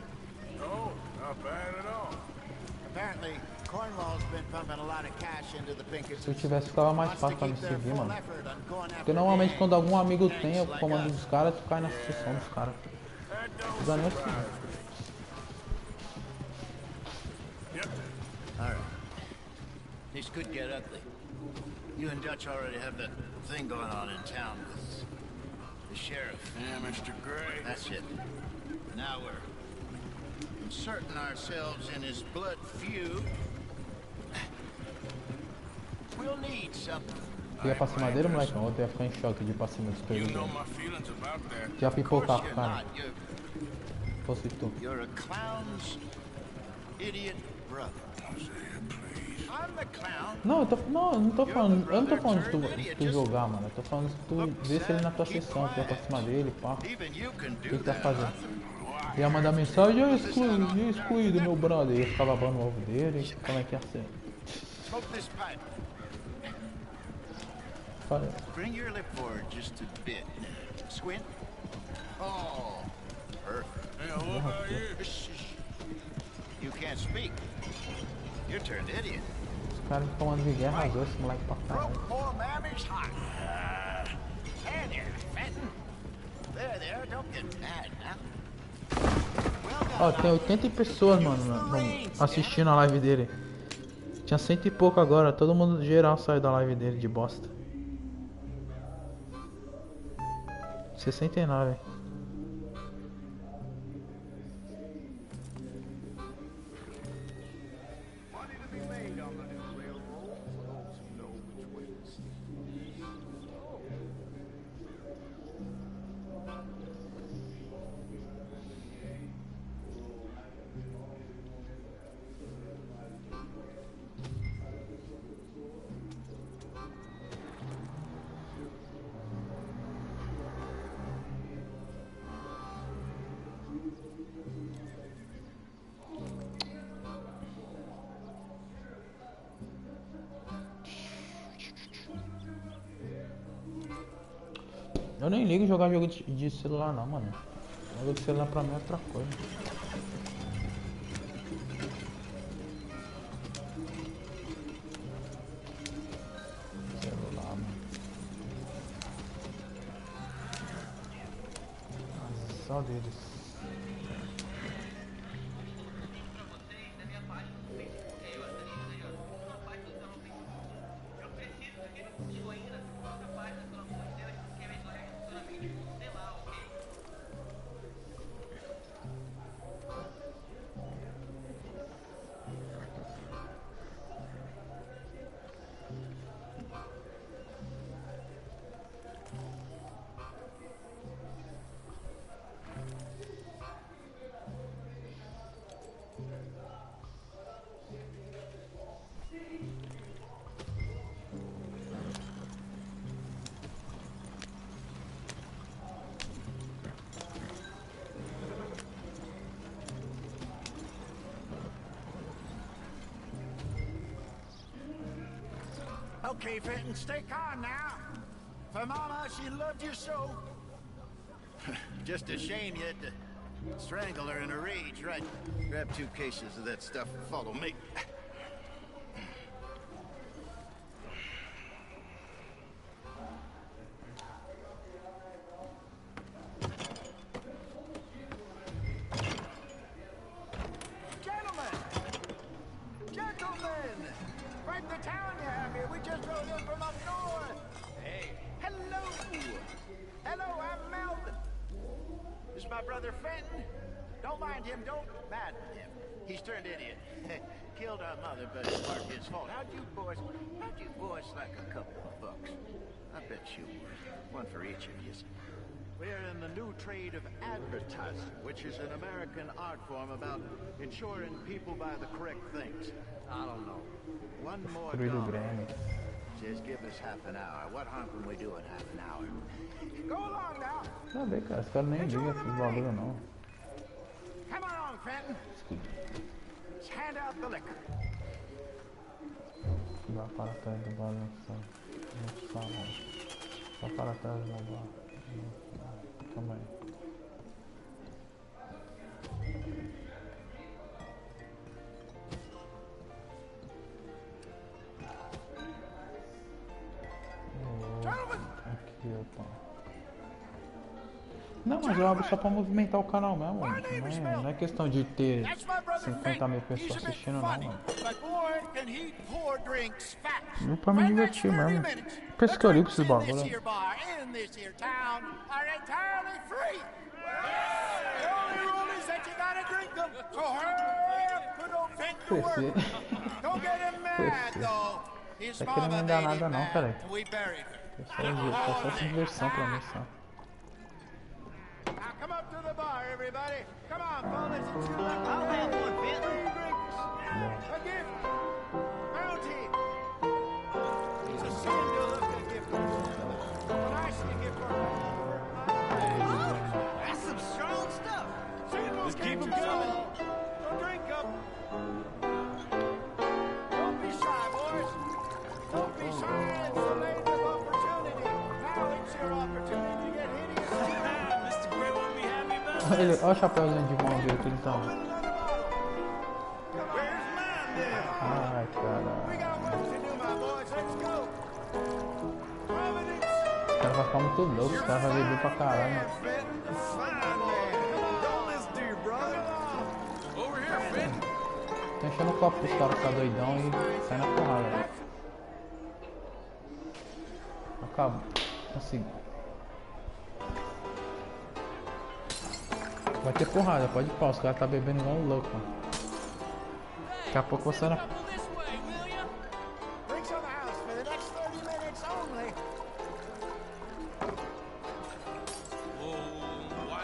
No, not bad at all. Apparently, Cornwall's been pumping a lot of cash into the Pinkertons. Se eu tivesse, ficava mais fácil pra me seguir, mano. Porque normalmente quando algum amigo tem o comando dos caras, tu cai na sessão dos caras. This could get ugly. You and Dutch already have that thing going on in town with the sheriff. Yeah, Mr. Gray. That's it. Now we're inserting ourselves in his blood feud. We'll need something. Tu ia pra cima dele, molecão? Ou tu ia ficar em choque de ir pra cima dos You peitos know dele? my feelings about that. Já Of pipocar course com o you're cara. not. Fosse tu. You're a clown's idiot brother. I'm the clown. Não, eu não tô falando. Eu não tô falando de tu jogar, mano. Eu tô falando de tu ver se ele na tua sessão, tu ia pra cima dele, pá. O Even you can que do tu tá that. fazendo? Ia mandar mensagem, eu excluído, meu brother. Ia ficar babando o ovo dele. Como é que ia ser? Smoke this pipe. Fala. Bring your lip forward just a bit. Squint. Oh, perfect. Hey, what about you? Shh. You can't speak. You turned idiot. Os caras de comando de guerra arrasou esse moleque pra caralho. Broke poor mammy's heart. There, Fenton. There, don't get mad now. Ó, tem 80 pessoas, mano, assistindo a live dele. Tinha 100 e pouco agora, todo mundo geral saiu da live dele de bosta. 69. Money to be made on the new railroad for those who know which way to steer. Eu nem ligo jogar jogo de celular não, mano. Jogo de celular pra mim é outra coisa. Celular, mano. Nossa, só deles. Okay, Fenton, stay calm now. For Mama, she loved you so. Just a shame you had to strangle her in a rage, right? Grab 2 cases of that stuff and follow me. Gentlemen! Right the town you have here. We just rode in from up north. Hey. Hello. Hello, I'm Melvin. This is my brother Fenton. Don't mind him. Don't madden him. He's turned idiot. Killed our mother, but it's part his fault. How'd you boys like a couple of bucks? I bet you would. One for each of you. We're in the new trade of advertising, which is an American art form about ensuring people buy the correct things. I don't know. One more dollar. Says give us half an hour. What harm can we do in half an hour? Go along now. Tá bem, cara. Esse cara nem liga esses bagulho não. Come along, Fenton. Let's hand out the liquor. Vai para trás do balanço. No salão. Vai para trás do balanço. Calma aí. Aqui, opa. Não, mas eu abro só pra movimentar o canal mesmo. Não é questão de ter 50 mil pessoas assistindo, não, mano. Não pra me divertir mesmo. Pescaria pra esses bagulho. Crescer. Crescer. Tá querendo me dar nada não, cara. É só diversão pra mim, só. Come up to the bar, everybody. Come on, fellas. It's your lucky I'll have one, Bentley. A gift. Bounty. It's a sin to look at gift horses. When I see a gift horse, that's some strong stuff. Let's keep them coming. Don't drink up. Don't be shy, boys. Don't be shy. It's the land of opportunity. Now it's your opportunity to get hideous. Olha o chapéuzinho de mão dele que ele tá. Ai, caralho. Os caras vão ficar muito loucos, os caras vão beber pra caralho. Tô enchendo o copo pros caras ficar doidão e sai na porrada. Acabou. Assim. Vai ter porrada, pode ir pau, os caras tá bebendo igual um louco, mano. Daqui a pouco você não...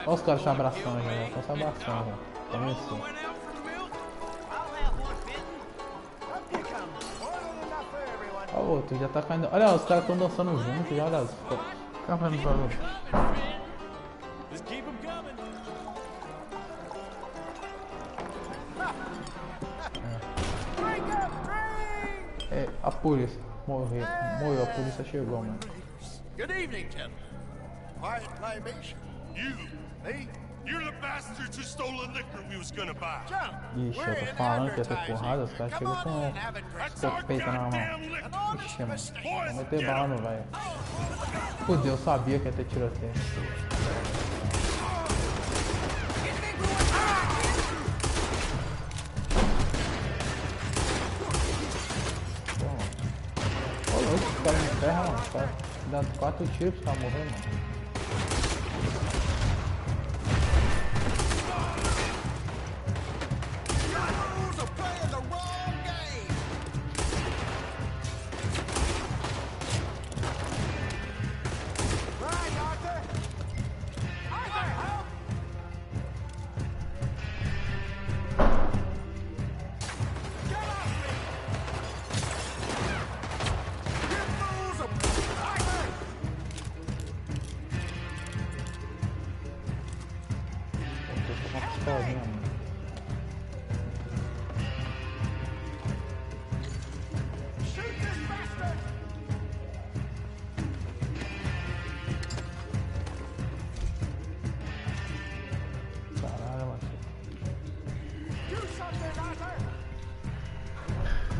Olha os caras se abraçando já, estão se abraçando já. Começou. Olha o outro, já tá caindo... Olha, os caras estão dançando juntos já, olha. Calma no bagulho. É, a polícia morreu, a polícia chegou, mano. Good evening, gentlemen. Quiet libation. You, me? You're the bastards who stole the liquor we was gonna buy. Ixi, eu tô falando que ia ter porrada, os caras chegam com escopeta na mão. Ixi, mano, vou meter bala no velho. Fudeu, eu sabia que ia ter tiroteio. Os caras me ferram, mano. Os caras dão 4 tiros pra morrer, mano.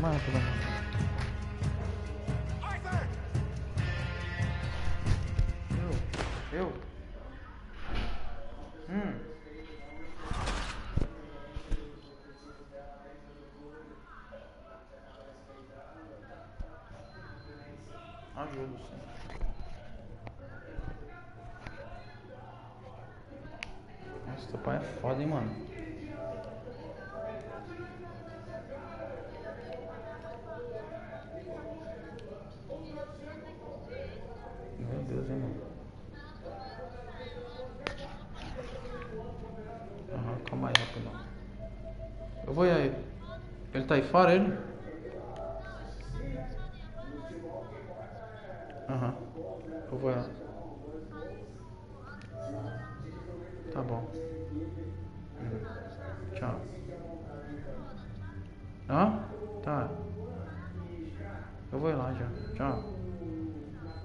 Mano, tudo bem. Eu? Ajudo, sim. Nossa, teu pai é foda, hein, mano. Meu Deus, hein, mano. Calma aí, rapidão. Eu vou ir aí. Ele tá aí fora, ele? Eu vou lá. Tá bom. Tchau. Tá. Eu vou ir lá já. Tchau.